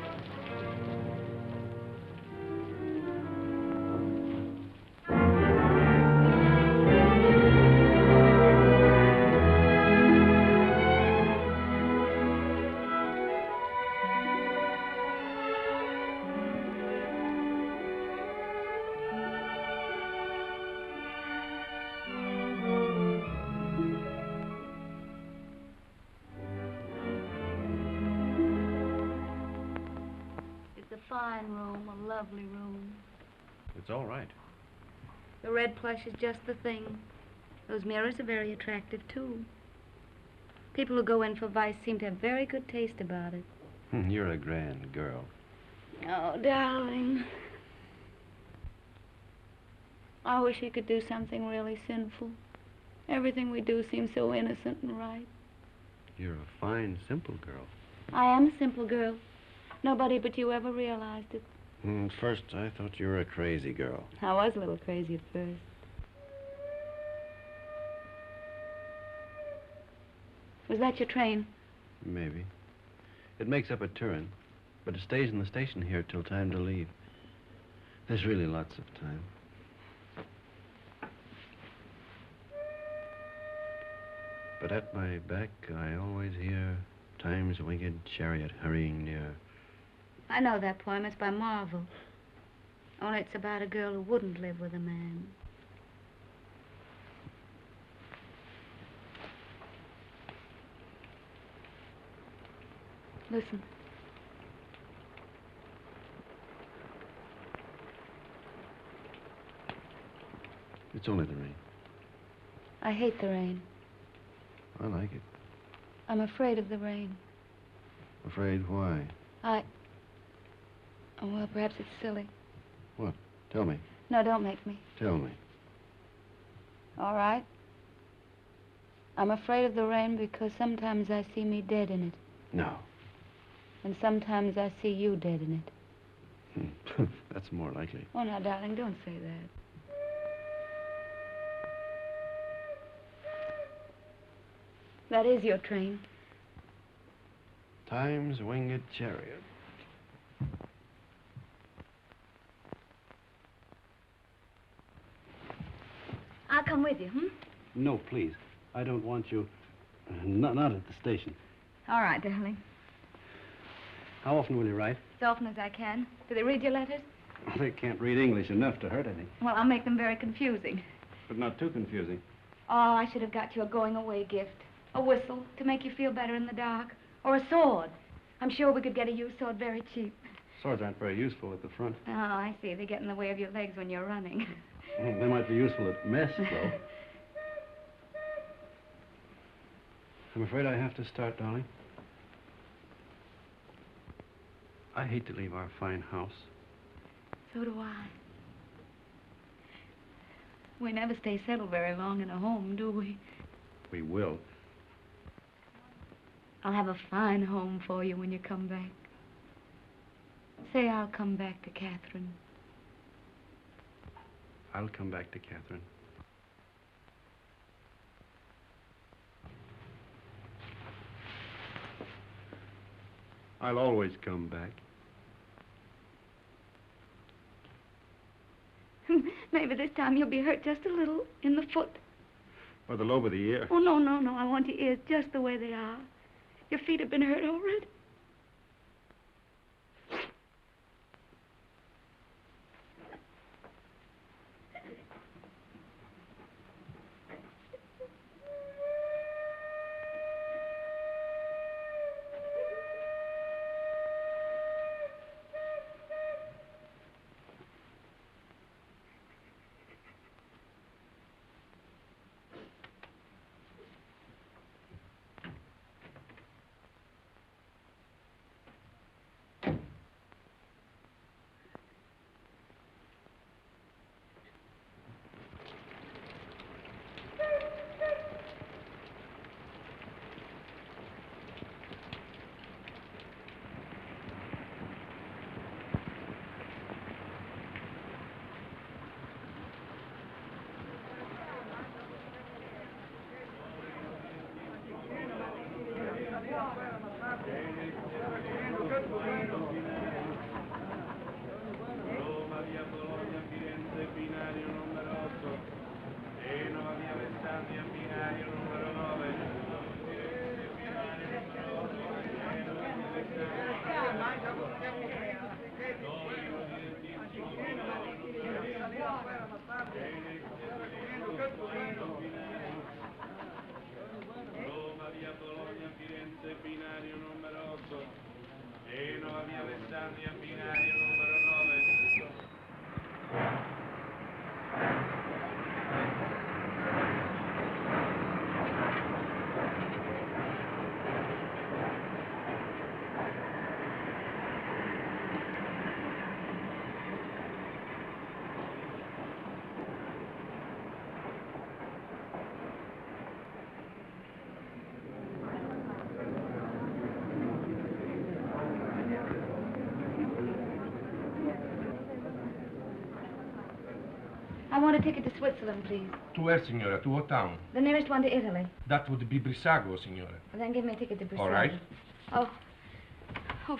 Speaker 7: Fine room, a lovely room.
Speaker 4: It's all right.
Speaker 7: The red plush is just the thing. Those mirrors are very attractive, too. People who go in for vice seem to have very good taste about it.
Speaker 4: You're a grand girl.
Speaker 7: Oh, darling. I wish he could do something really sinful. Everything we do seems so innocent and right.
Speaker 4: You're a fine, simple girl.
Speaker 7: I am a simple girl. Nobody but you ever realized it.
Speaker 4: At first, I thought you were a crazy girl.
Speaker 7: I was a little crazy at first. Was that your train?
Speaker 4: Maybe. It makes up at Turin, but it stays in the station here till time to leave. There's really lots of time. But at my back, I always hear time's winged chariot hurrying near.
Speaker 7: I know that poem. It's by Marvel. Only it's about a girl who wouldn't live with a man. Listen.
Speaker 4: It's only the rain.
Speaker 7: I hate the rain.
Speaker 4: I like it.
Speaker 7: I'm afraid of the rain.
Speaker 4: Afraid why?
Speaker 7: Oh, well, perhaps it's silly.
Speaker 4: What? Tell me.
Speaker 7: No, don't make me.
Speaker 4: Tell me.
Speaker 7: All right. I'm afraid of the rain because sometimes I see me dead in it.
Speaker 4: No.
Speaker 7: And sometimes I see you dead in it.
Speaker 4: That's more likely.
Speaker 7: Oh, now, darling, don't say that. That is your train.
Speaker 4: Time's winged chariot.
Speaker 7: I'll come with you,
Speaker 4: No, please. I don't want you. Not at the station.
Speaker 7: All right, darling.
Speaker 4: How often will you write?
Speaker 7: As often as I can. Do they read your letters?
Speaker 4: They can't read English enough to hurt any.
Speaker 7: Well, I'll make them very confusing.
Speaker 4: But not too confusing.
Speaker 7: Oh, I should have got you a going-away gift. A whistle to make you feel better in the dark. Or a sword. I'm sure we could get a used sword very cheap.
Speaker 4: Swords aren't very useful at the front.
Speaker 7: Oh, I see. They get in the way of your legs when you're running.
Speaker 4: They might be useful at mess, though. I'm afraid I have to start, darling. I hate to leave our fine house.
Speaker 7: So do I. We never stay settled very long in a home, do we?
Speaker 4: We will.
Speaker 7: I'll have a fine home for you when you come back. Say I'll come back to Catherine.
Speaker 4: I'll come back to Catherine. I'll always come back.
Speaker 7: Maybe this time you'll be hurt just a little in the foot.
Speaker 4: Or the lobe of the ear.
Speaker 7: Oh, no, no, no. I want your ears just the way they are. Your feet have been hurt already. I want a ticket to Switzerland, please.
Speaker 17: To where, signora? To what town?
Speaker 7: The nearest one to Italy.
Speaker 17: That would be Brissago, signora.
Speaker 7: Well, then give me a ticket to Brazil.
Speaker 17: All right.
Speaker 7: Oh,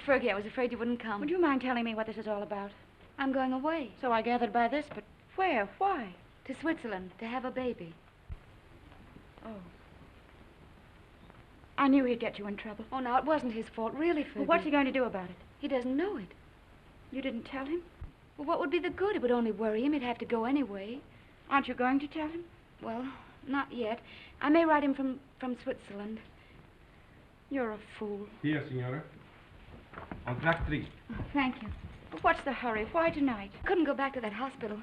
Speaker 7: Fergie, I was afraid you wouldn't come.
Speaker 6: Would you mind telling me what this is all about?
Speaker 7: I'm going away.
Speaker 6: So I gathered by this, but where? Why?
Speaker 7: To Switzerland, to have a baby.
Speaker 6: Oh. I knew he'd get you in trouble.
Speaker 7: Oh, now, it wasn't his fault, really, Fergie.
Speaker 6: Well, what's he going to do about it?
Speaker 7: He doesn't know it.
Speaker 6: You didn't tell him?
Speaker 7: Well, what would be the good? It would only worry him. He'd have to go anyway.
Speaker 6: Aren't you going to tell him?
Speaker 7: Well, not yet. I may write him from Switzerland.
Speaker 6: You're a fool.
Speaker 17: Here, signora. On track 3.
Speaker 7: Thank you.
Speaker 6: But what's the hurry? Why tonight?
Speaker 7: I couldn't go back to that hospital.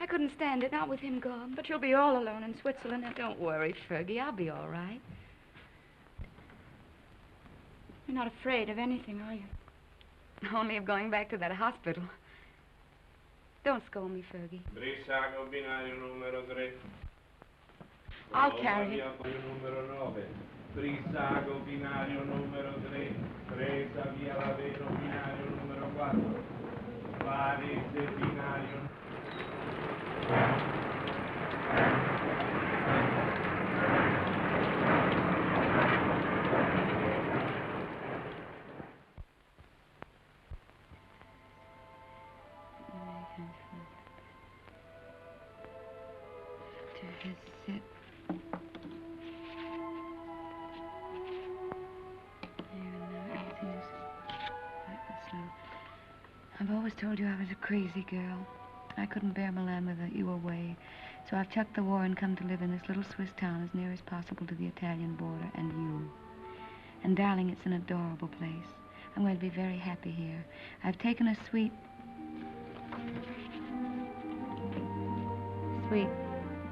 Speaker 7: I couldn't stand it, not with him gone.
Speaker 6: But you'll be all alone in Switzerland. And
Speaker 7: don't worry, Fergie. I'll be all right.
Speaker 6: You're not afraid of anything, are you?
Speaker 7: Only of going back to that hospital. Don't scold me, Fergie.
Speaker 1: Brissago binario numero 3.
Speaker 6: I'll carry it.
Speaker 1: Numero 9. Brissago binario numero 3. Presa via Laveno binario numero 4. Varese binario.
Speaker 7: I've always told you I was a crazy girl. I couldn't bear Milan without you away. So I've chucked the war and come to live in this little Swiss town as near as possible to the Italian border and you. And darling, it's an adorable place. I'm going to be very happy here. I've taken a suite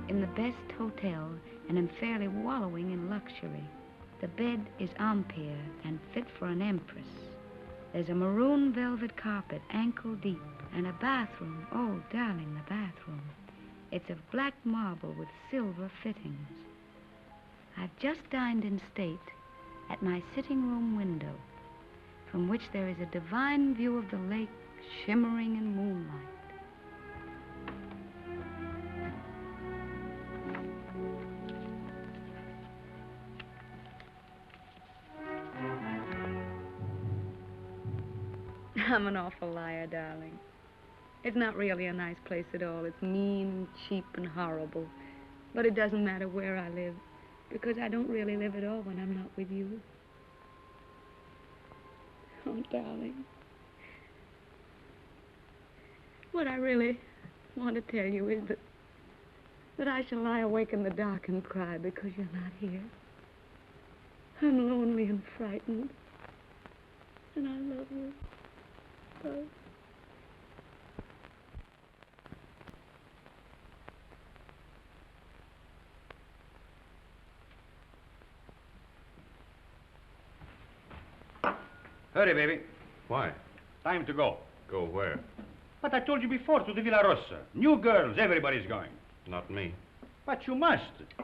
Speaker 7: in the best hotel and am fairly wallowing in luxury. The bed is Ampere and fit for an empress. There's a maroon velvet carpet, ankle deep, and a bathroom. Oh, darling, the bathroom. It's of black marble with silver fittings. I've just dined in state at my sitting room window, from which there is a divine view of the lake shimmering in moonlight. I'm an awful liar, darling. It's not really a nice place at all. It's mean and cheap and horrible. But it doesn't matter where I live, because I don't really live at all when I'm not with you. Oh, darling. What I really want to tell you is that I shall lie awake in the dark and cry because you're not here. I'm lonely and frightened. And I love you. Oh.
Speaker 9: Hurry, baby.
Speaker 14: Why?
Speaker 9: Time to go.
Speaker 14: Go where?
Speaker 9: But I told you before, to the Villa Rossa. New girls, everybody's going.
Speaker 14: Not me.
Speaker 9: But you must.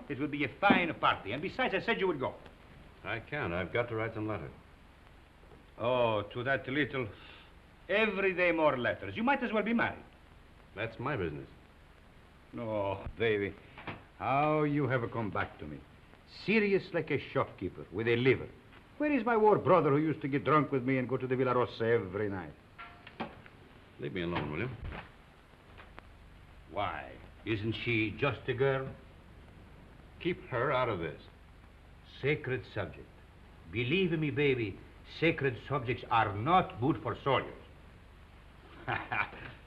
Speaker 9: It will be a fine party. And besides, I said you would go.
Speaker 14: I can't. I've got to write some letters.
Speaker 9: Oh, to that little... Every day more letters. You might as well be married.
Speaker 14: That's my business.
Speaker 9: Oh, baby. How you have come back to me. Serious like a shopkeeper with a liver. Where is my war brother who used to get drunk with me and go to the Villa Rossa every night?
Speaker 14: Leave me alone, will you?
Speaker 9: Why? Isn't she just a girl?
Speaker 14: Keep her out of this.
Speaker 9: Sacred subject. Believe me, baby, sacred subjects are not good for soldiers.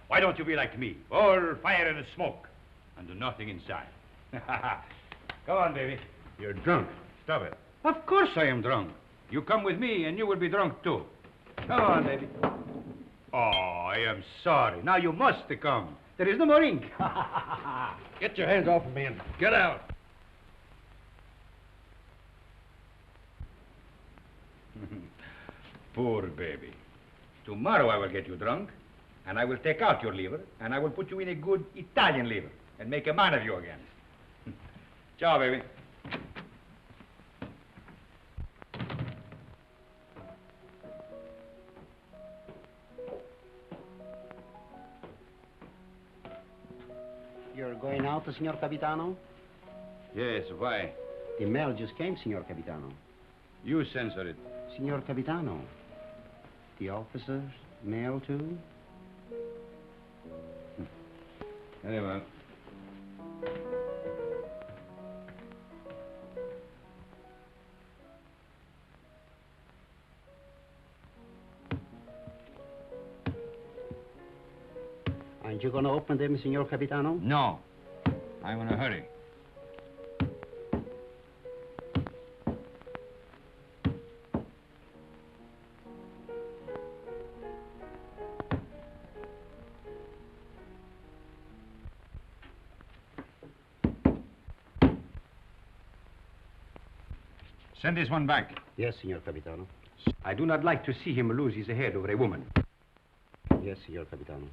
Speaker 9: Why don't you be like me? All fire and smoke, and nothing inside. Go on, baby.
Speaker 14: You're drunk. Stop it.
Speaker 9: Of course I am drunk. You come with me, and you will be drunk, too. Come on, baby. I am sorry. Now you must come. There is no more ink.
Speaker 11: Get your hands off of me and get out.
Speaker 9: Poor baby. Tomorrow I will get you drunk, and I will take out your liver, and I will put you in a good Italian liver, and make a man of you again. Ciao, baby.
Speaker 11: You're going out, Signor Capitano?
Speaker 3: Yes, why?
Speaker 11: The mail just came, Signor Capitano.
Speaker 3: You censor it.
Speaker 11: Signor Capitano, the officers' mail too?
Speaker 3: Very well.
Speaker 11: Aren't you going to open them, Signor Capitano?
Speaker 3: No. I'm in a hurry.
Speaker 9: Send this one back.
Speaker 11: Yes, Signor Capitano.
Speaker 13: I do not like to see him lose his head over a woman.
Speaker 11: Yes, Signor Capitano.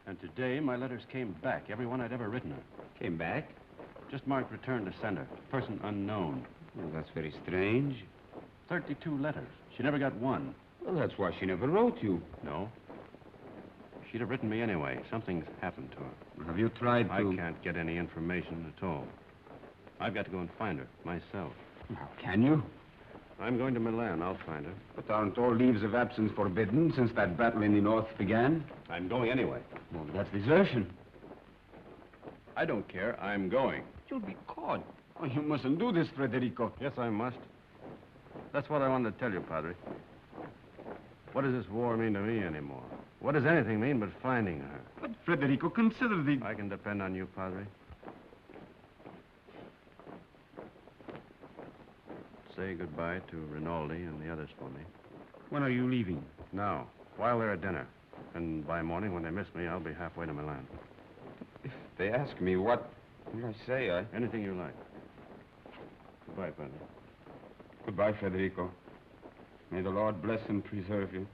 Speaker 4: And today, my letters came back, every one I'd ever written her.
Speaker 2: Came back?
Speaker 4: Just marked return to sender. Person unknown.
Speaker 2: Well, that's very strange.
Speaker 4: 32 letters. She never got one.
Speaker 2: Well, that's why she never wrote you.
Speaker 4: No. She'd have written me anyway. Something's happened to her.
Speaker 2: Have you tried to...
Speaker 4: I can't get any information at all. I've got to go and find her, myself.
Speaker 2: How can you?
Speaker 4: I'm going to Milan. I'll find her.
Speaker 2: But aren't all leaves of absence forbidden since that battle in the north began?
Speaker 4: I'm going anyway.
Speaker 2: Well, that's desertion.
Speaker 4: I don't care. I'm going.
Speaker 2: You'll be caught. Oh, you mustn't do this, Frederico.
Speaker 4: Yes, I must. That's what I wanted to tell you, Padre. What does this war mean to me anymore? What does anything mean but finding her?
Speaker 2: But, Frederico, consider the...
Speaker 4: I can depend on you, Padre. Say goodbye to Rinaldi and the others for me.
Speaker 2: When are you leaving?
Speaker 4: Now, while they're at dinner. And by morning, when they miss me, I'll be halfway to Milan.
Speaker 2: If they ask me what will I say,
Speaker 4: Anything you like. Goodbye, Padre.
Speaker 2: Goodbye, Federico. May the Lord bless and preserve you.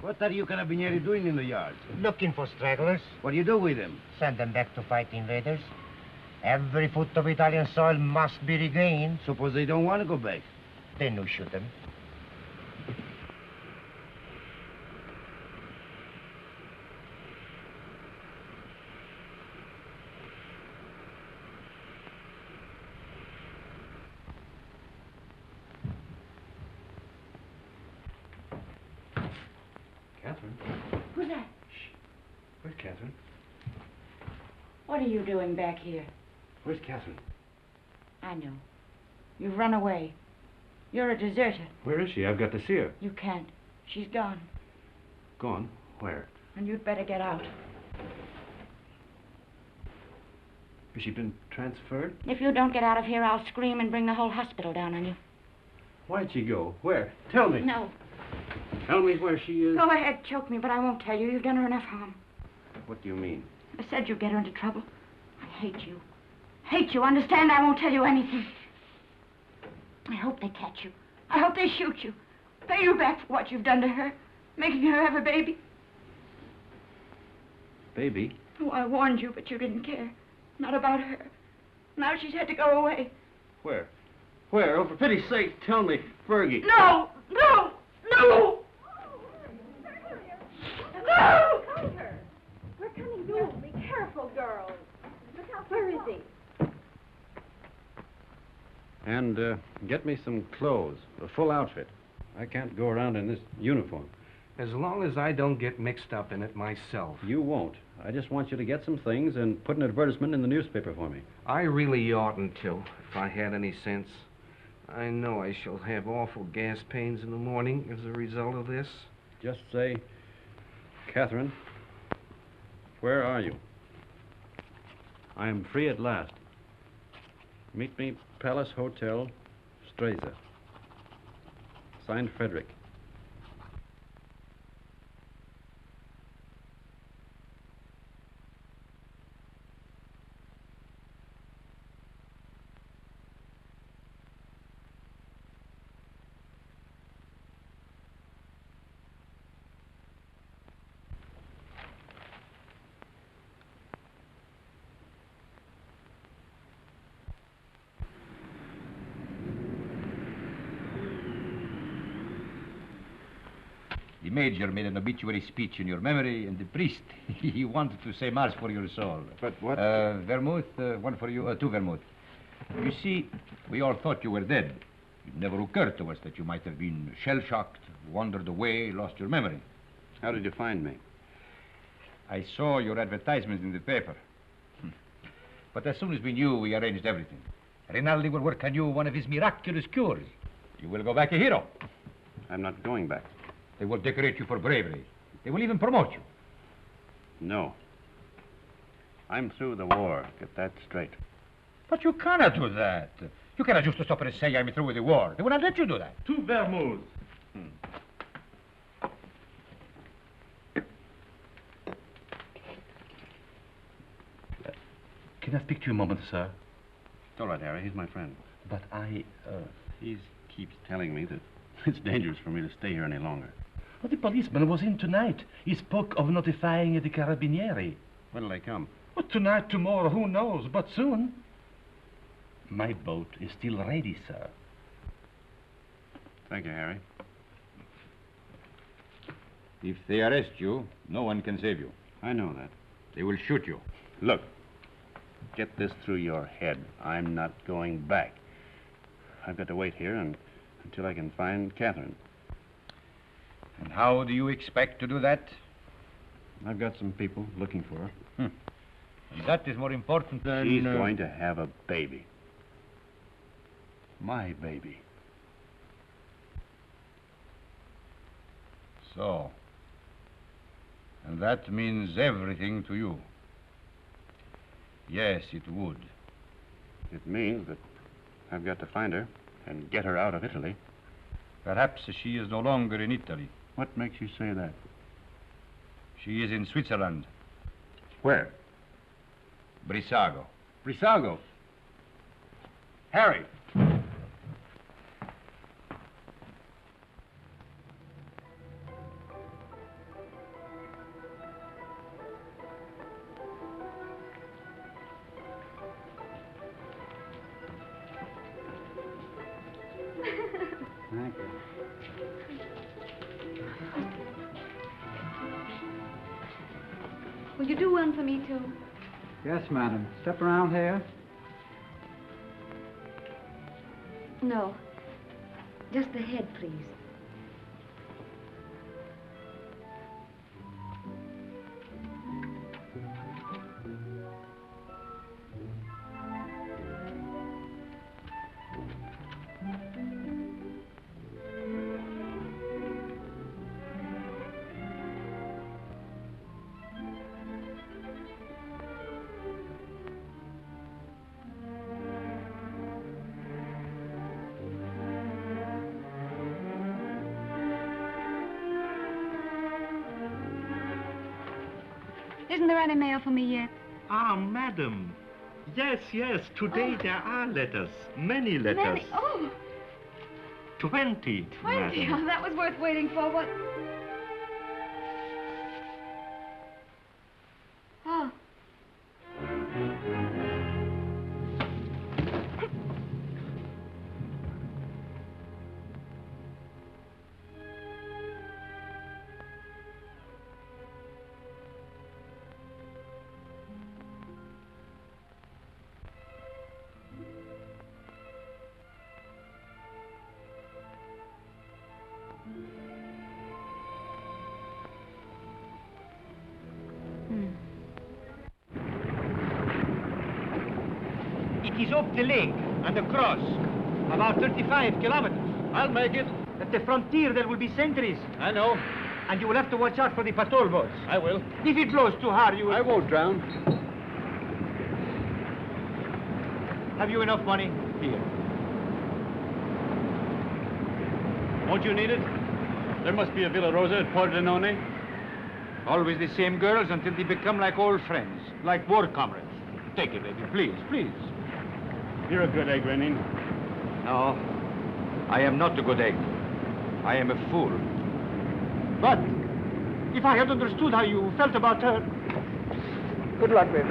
Speaker 11: What are you carabinieri doing in the yard?
Speaker 20: Looking for stragglers.
Speaker 11: What do you do with them?
Speaker 20: Send them back to fight invaders. Every foot of Italian soil must be regained.
Speaker 11: Suppose they don't want to go back?
Speaker 20: Then you shoot them.
Speaker 4: Catherine?
Speaker 6: Who's that?
Speaker 4: Where's Catherine?
Speaker 6: What are you doing back here?
Speaker 4: Where's Catherine?
Speaker 6: I know. You've run away. You're a deserter.
Speaker 4: Where is she? I've got to see her.
Speaker 6: You can't. She's gone.
Speaker 4: Gone? Where?
Speaker 6: And you'd better get out.
Speaker 4: Has she been transferred?
Speaker 6: If you don't get out of here, I'll scream and bring the whole hospital down on you.
Speaker 4: Why'd she go? Where? Tell me.
Speaker 6: No.
Speaker 4: Tell me where she is.
Speaker 6: Go ahead, choke me, but I won't tell you. You've done her enough harm.
Speaker 4: What do you mean?
Speaker 6: I said you'd get her into trouble. I hate you. Hate you. Understand? I won't tell you anything. I hope they catch you. I hope they shoot you. Pay you back for what you've done to her. Making her have a baby.
Speaker 4: Baby?
Speaker 6: Oh, I warned you, but you didn't care. Not about her. Now she's had to go away.
Speaker 4: Where? Where? Oh, for pity's sake, tell me. Fergie.
Speaker 6: No! No! No!
Speaker 8: No! Come her. We're coming soon. Be careful, girls. Look out. Where is he?
Speaker 4: And get me some clothes, a full outfit. I can't go around in this uniform. As long as I don't get mixed up in it myself.
Speaker 11: You won't. I just want you to get some things and put an advertisement in the newspaper for me.
Speaker 19: I really oughtn't to, if I had any sense. I know I shall have awful gas pains in the morning as a result of this.
Speaker 11: Just say, Catherine, where are you? I am free at last. Meet me, Palace Hotel, Streza. Signed, Frederic.
Speaker 12: The major made an obituary speech in your memory, and the priest, he wanted to say mass for your soul.
Speaker 11: But what?
Speaker 12: Vermouth, one for you, two vermouth. You see, we all thought you were dead. It never occurred to us that you might have been shell-shocked, wandered away, lost your memory.
Speaker 11: How did you find me?
Speaker 12: I saw your advertisement in the paper. But as soon as we knew, we arranged everything. Rinaldi will work on you one of his miraculous cures. You will go back a hero.
Speaker 11: I'm not going back.
Speaker 12: They will decorate you for bravery. They will even promote you.
Speaker 11: No. I'm through the war. Get that straight.
Speaker 12: But you cannot do that. You cannot just stop and say I'm through with the war. They will not let you do that.
Speaker 14: Two vermouths.
Speaker 4: Can I speak to you a moment, sir?
Speaker 11: It's all right, Harry. He's my friend.
Speaker 4: But
Speaker 11: He keeps telling me that it's dangerous for me to stay here any longer.
Speaker 10: Well, the policeman was in tonight. He spoke of notifying the carabinieri.
Speaker 11: When will they come?
Speaker 10: Well, tonight, tomorrow, who knows, but soon. My boat is still ready, sir.
Speaker 11: Thank you, Harry.
Speaker 12: If they arrest you, no one can save you.
Speaker 11: I know that.
Speaker 12: They will shoot you.
Speaker 11: Look, get this through your head. I'm not going back. I've got to wait here until I can find Catherine.
Speaker 12: And how do you expect to do that?
Speaker 11: I've got some people looking for her.
Speaker 12: And that is more important than...
Speaker 11: She's going to have a baby. My baby.
Speaker 12: So. And that means everything to you. Yes, it would.
Speaker 11: It means that I've got to find her and get her out of Italy.
Speaker 12: Perhaps she is no longer in Italy.
Speaker 11: What makes you say that?
Speaker 12: She is in Switzerland.
Speaker 11: Where?
Speaker 12: Brissago.
Speaker 11: Brissago? Harry!
Speaker 2: Thank you.
Speaker 7: Will you do one for me, too?
Speaker 2: Yes, madam. Step around here.
Speaker 7: No. Just the head, please. Isn't there any mail for me yet?
Speaker 15: Ah, madam. Yes, yes. Today there are letters. Many letters.
Speaker 7: Many? Oh,
Speaker 15: 20.
Speaker 7: 20.
Speaker 15: Madam.
Speaker 7: Oh, that was worth waiting for. What? Oh.
Speaker 10: It is up the lake and across. About 35 kilometers. I'll make it. At the frontier, there will be sentries. I know. And you will have to watch out for the patrol boats. I will. If it blows too hard, you will... I won't drown. Have you enough money? Here. Won't you need it? There must be a Villa Rosa at Pordenone. Always the same girls until they become like old friends, like war comrades. Take it, baby, please, please. You're a good egg, Rennie. No, I am not a good egg. I am a fool. But if I had understood how you felt about her... Good luck, baby.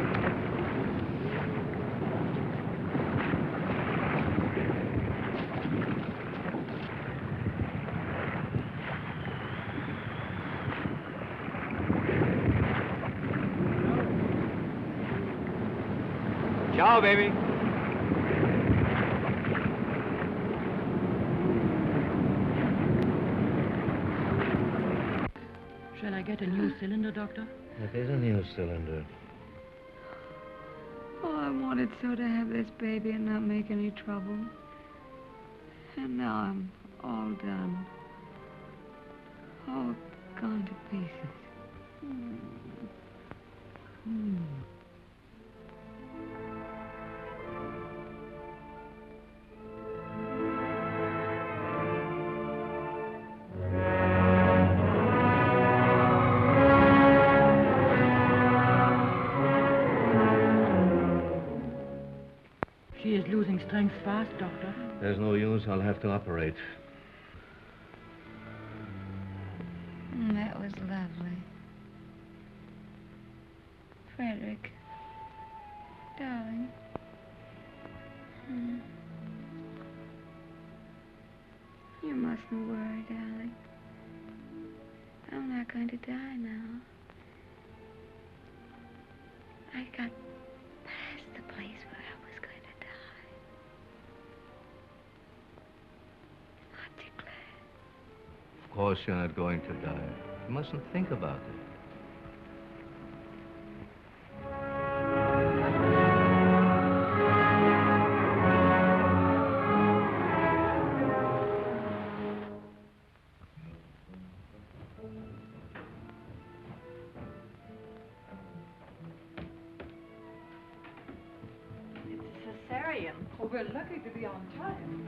Speaker 10: Ciao, baby.
Speaker 16: Shall I get a new cylinder, Doctor?
Speaker 11: It is a new cylinder.
Speaker 7: Oh, I wanted so to have this baby and not make any trouble. And now I'm all done. All gone to pieces.
Speaker 16: She is losing strength fast, Doctor.
Speaker 11: There's no use. I'll have to operate.
Speaker 7: That was lovely. Frederic. Darling. You mustn't worry, darling. I'm not going to die now. I got past the place where I was going to die. Aren't you glad?
Speaker 11: Of course you're not going to die. You mustn't think about it.
Speaker 5: Cesarean. Oh, we're lucky to be on time.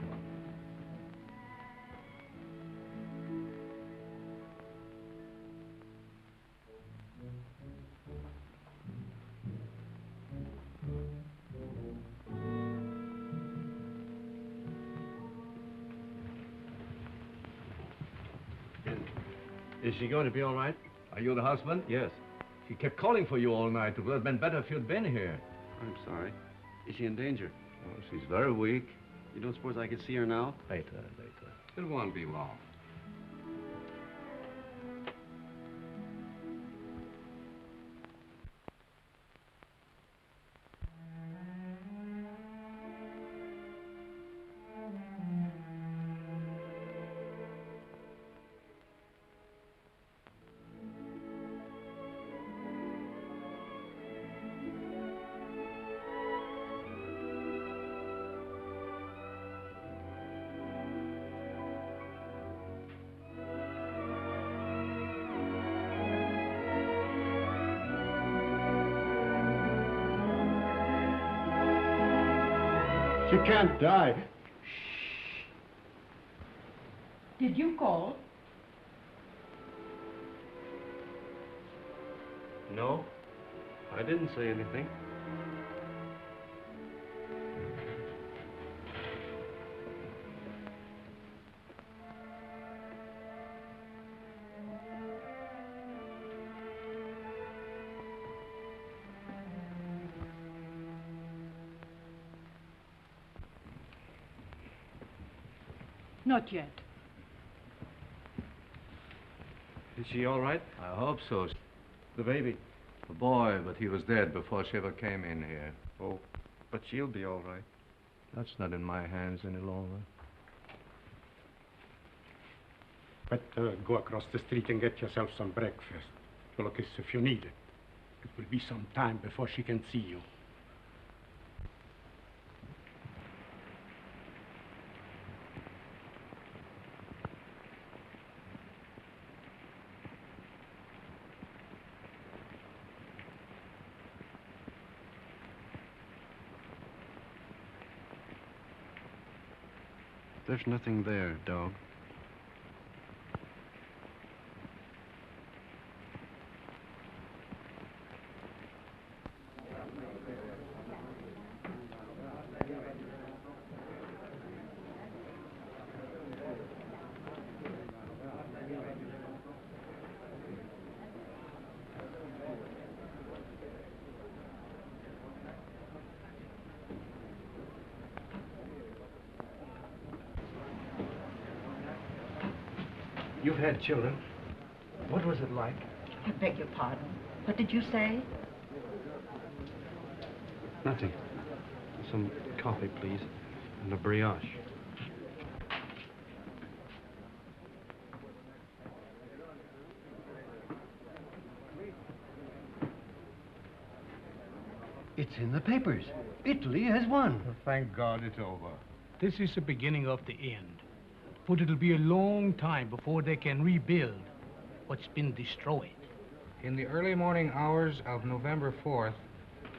Speaker 15: Is she going to be all right?
Speaker 11: Are you the husband?
Speaker 15: Yes.
Speaker 11: She kept calling for you all night. It would have been better if you'd been here.
Speaker 15: I'm sorry. Is she in danger?
Speaker 11: Oh, she's very weak.
Speaker 4: You don't suppose I could see her now?
Speaker 15: Later.
Speaker 14: It won't be long.
Speaker 17: She can't die.
Speaker 8: Did you call?
Speaker 4: No, I didn't say anything.
Speaker 8: Not yet.
Speaker 4: Is she all right?
Speaker 14: I hope so.
Speaker 4: The baby?
Speaker 14: The boy, but he was dead before she ever came in here.
Speaker 4: Oh, but she'll be all right.
Speaker 14: That's not in my hands any longer.
Speaker 17: Better go across the street and get yourself some breakfast. Look, if you need it. It will be some time before she can see you.
Speaker 4: There's nothing there, dog.
Speaker 11: You've had children. What was it like?
Speaker 8: I beg your pardon. What did you say?
Speaker 4: Nothing. Some coffee, please, and a brioche.
Speaker 11: It's in the papers. Italy has won.
Speaker 3: Thank God it's over.
Speaker 21: This is the beginning of the end. But it'll be a long time before they can rebuild what's been destroyed.
Speaker 22: In the early morning hours of November 4th,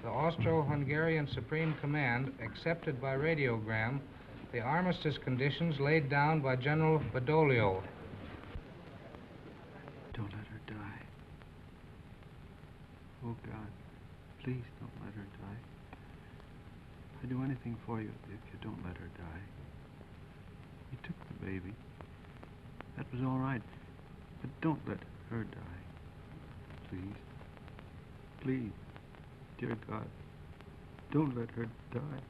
Speaker 22: the Austro-Hungarian Supreme Command accepted by radiogram the armistice conditions laid down by General Badoglio.
Speaker 4: Don't let her die. Oh, God, please don't let her die. I'd do anything for you if you don't let her die. You took the baby. That was all right. But don't let her die. Please. Please. Dear God, don't let her die.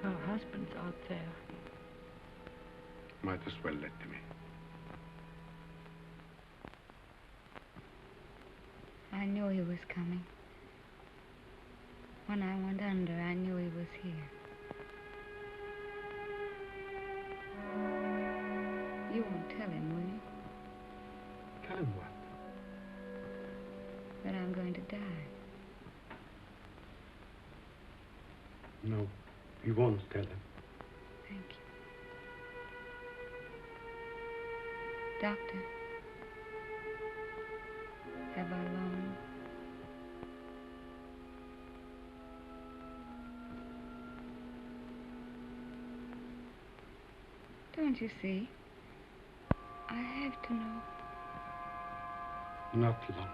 Speaker 8: Her husband's out there.
Speaker 17: Might as well let him in.
Speaker 7: I knew he was coming. When I went under, I knew he was here. You won't tell him, will you?
Speaker 17: Tell him what?
Speaker 7: That I'm going to die.
Speaker 17: No, he won't tell him.
Speaker 7: Thank you. Doctor, have I long? Don't you see? alive to know.
Speaker 17: Not long.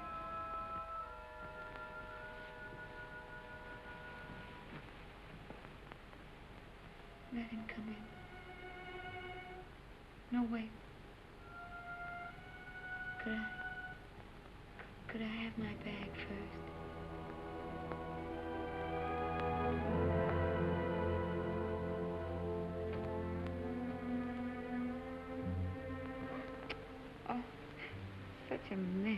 Speaker 7: Let him come in. No, wait. Could I have my bag first? Oh, such a mess.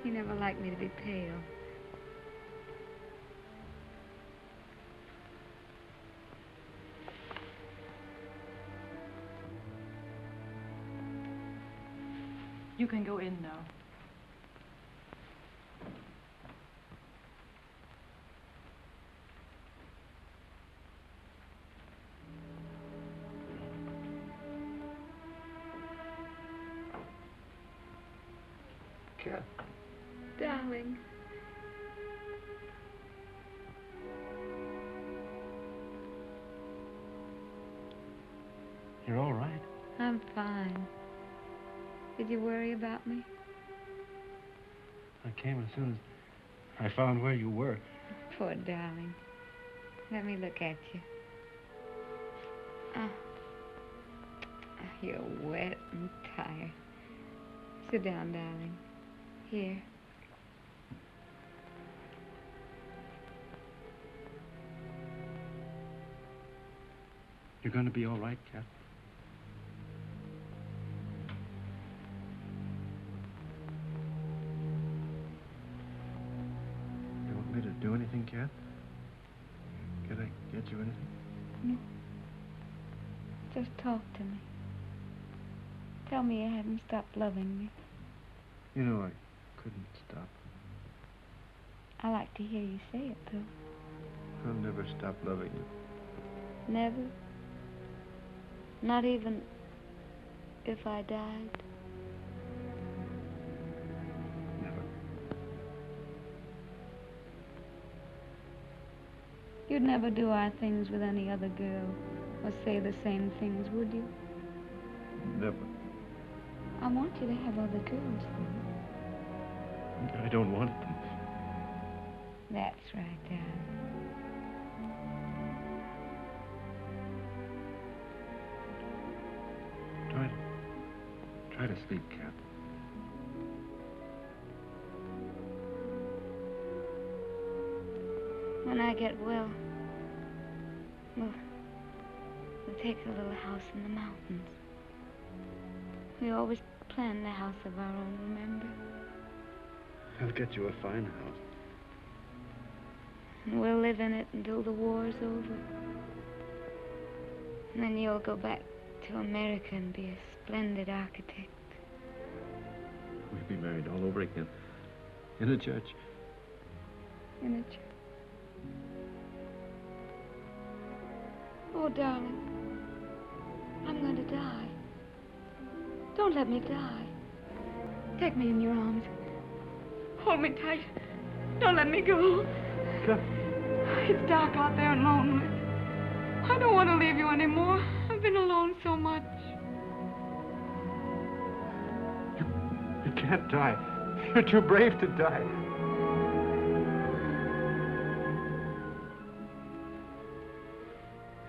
Speaker 7: He never liked me to be pale.
Speaker 1: You can go in now.
Speaker 11: Cat.
Speaker 7: Darling.
Speaker 11: You're all right?
Speaker 7: I'm fine. Did you worry about me?
Speaker 11: I came as soon as I found where you were.
Speaker 7: Poor darling. Let me look at you. Oh. You're wet and tired. Sit down, darling. Here.
Speaker 11: You're going to be all right, Cat? You want me to do anything, Cat? Can I get you anything?
Speaker 7: No. Just talk to me. Tell me you haven't stopped loving me.
Speaker 11: You know I couldn't stop.
Speaker 7: I like to hear you say it, though.
Speaker 11: I'll never stop loving you.
Speaker 7: Never? Not even if I died?
Speaker 11: Never.
Speaker 7: You'd never do our things with any other girl or say the same things, would you?
Speaker 11: Never.
Speaker 7: I want you to have other girls, though.
Speaker 11: I don't want them.
Speaker 7: That's right, darling.
Speaker 11: Try to sleep, Cat.
Speaker 7: When I get well, we'll take a little house in the mountains. We always planned a house of our own, remember?
Speaker 11: I'll get you a fine house.
Speaker 7: And we'll live in it until the war's over. And then you'll go back to America and be a splendid architect.
Speaker 11: We'll be married all over again. In a church.
Speaker 7: In a church. Oh, darling. I'm going to die. Don't let me die. Take me in your arms. Hold me tight. Don't let me go. It's dark out there and lonely. I don't want to leave you anymore. I've been alone so much.
Speaker 11: You can't die. You're too brave to die.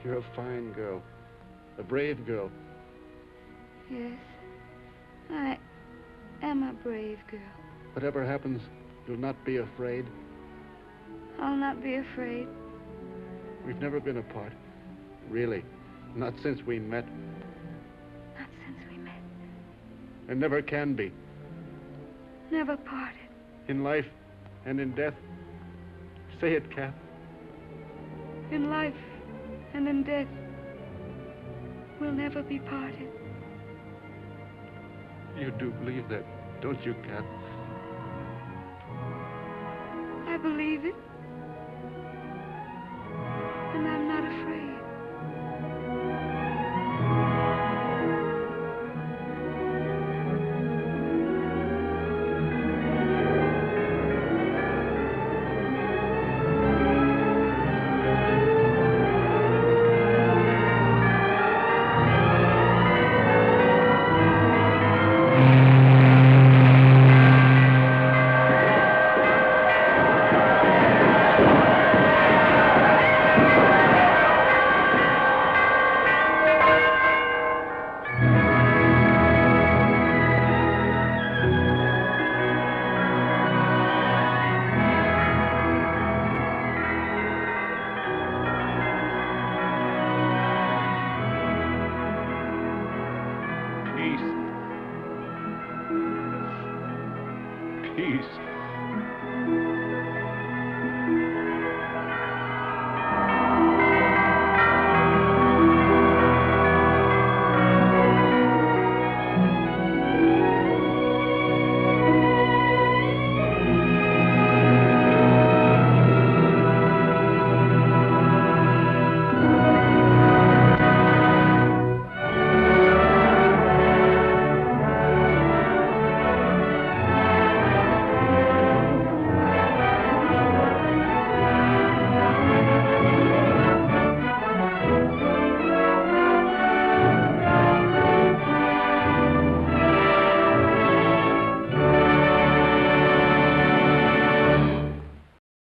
Speaker 11: You're a fine girl. A brave girl.
Speaker 7: Yes, I am a brave girl.
Speaker 11: Whatever happens, you'll not be afraid.
Speaker 7: I'll not be afraid.
Speaker 11: We've never been apart. Really. Not since we met.
Speaker 7: Not since we met.
Speaker 11: And never can be.
Speaker 7: Never parted.
Speaker 11: In life and in death. Say it, Cat.
Speaker 7: In life and in death, we'll never be parted.
Speaker 11: You do believe that, don't you, Cat?
Speaker 7: I believe it. And I'm not afraid.
Speaker 9: peace.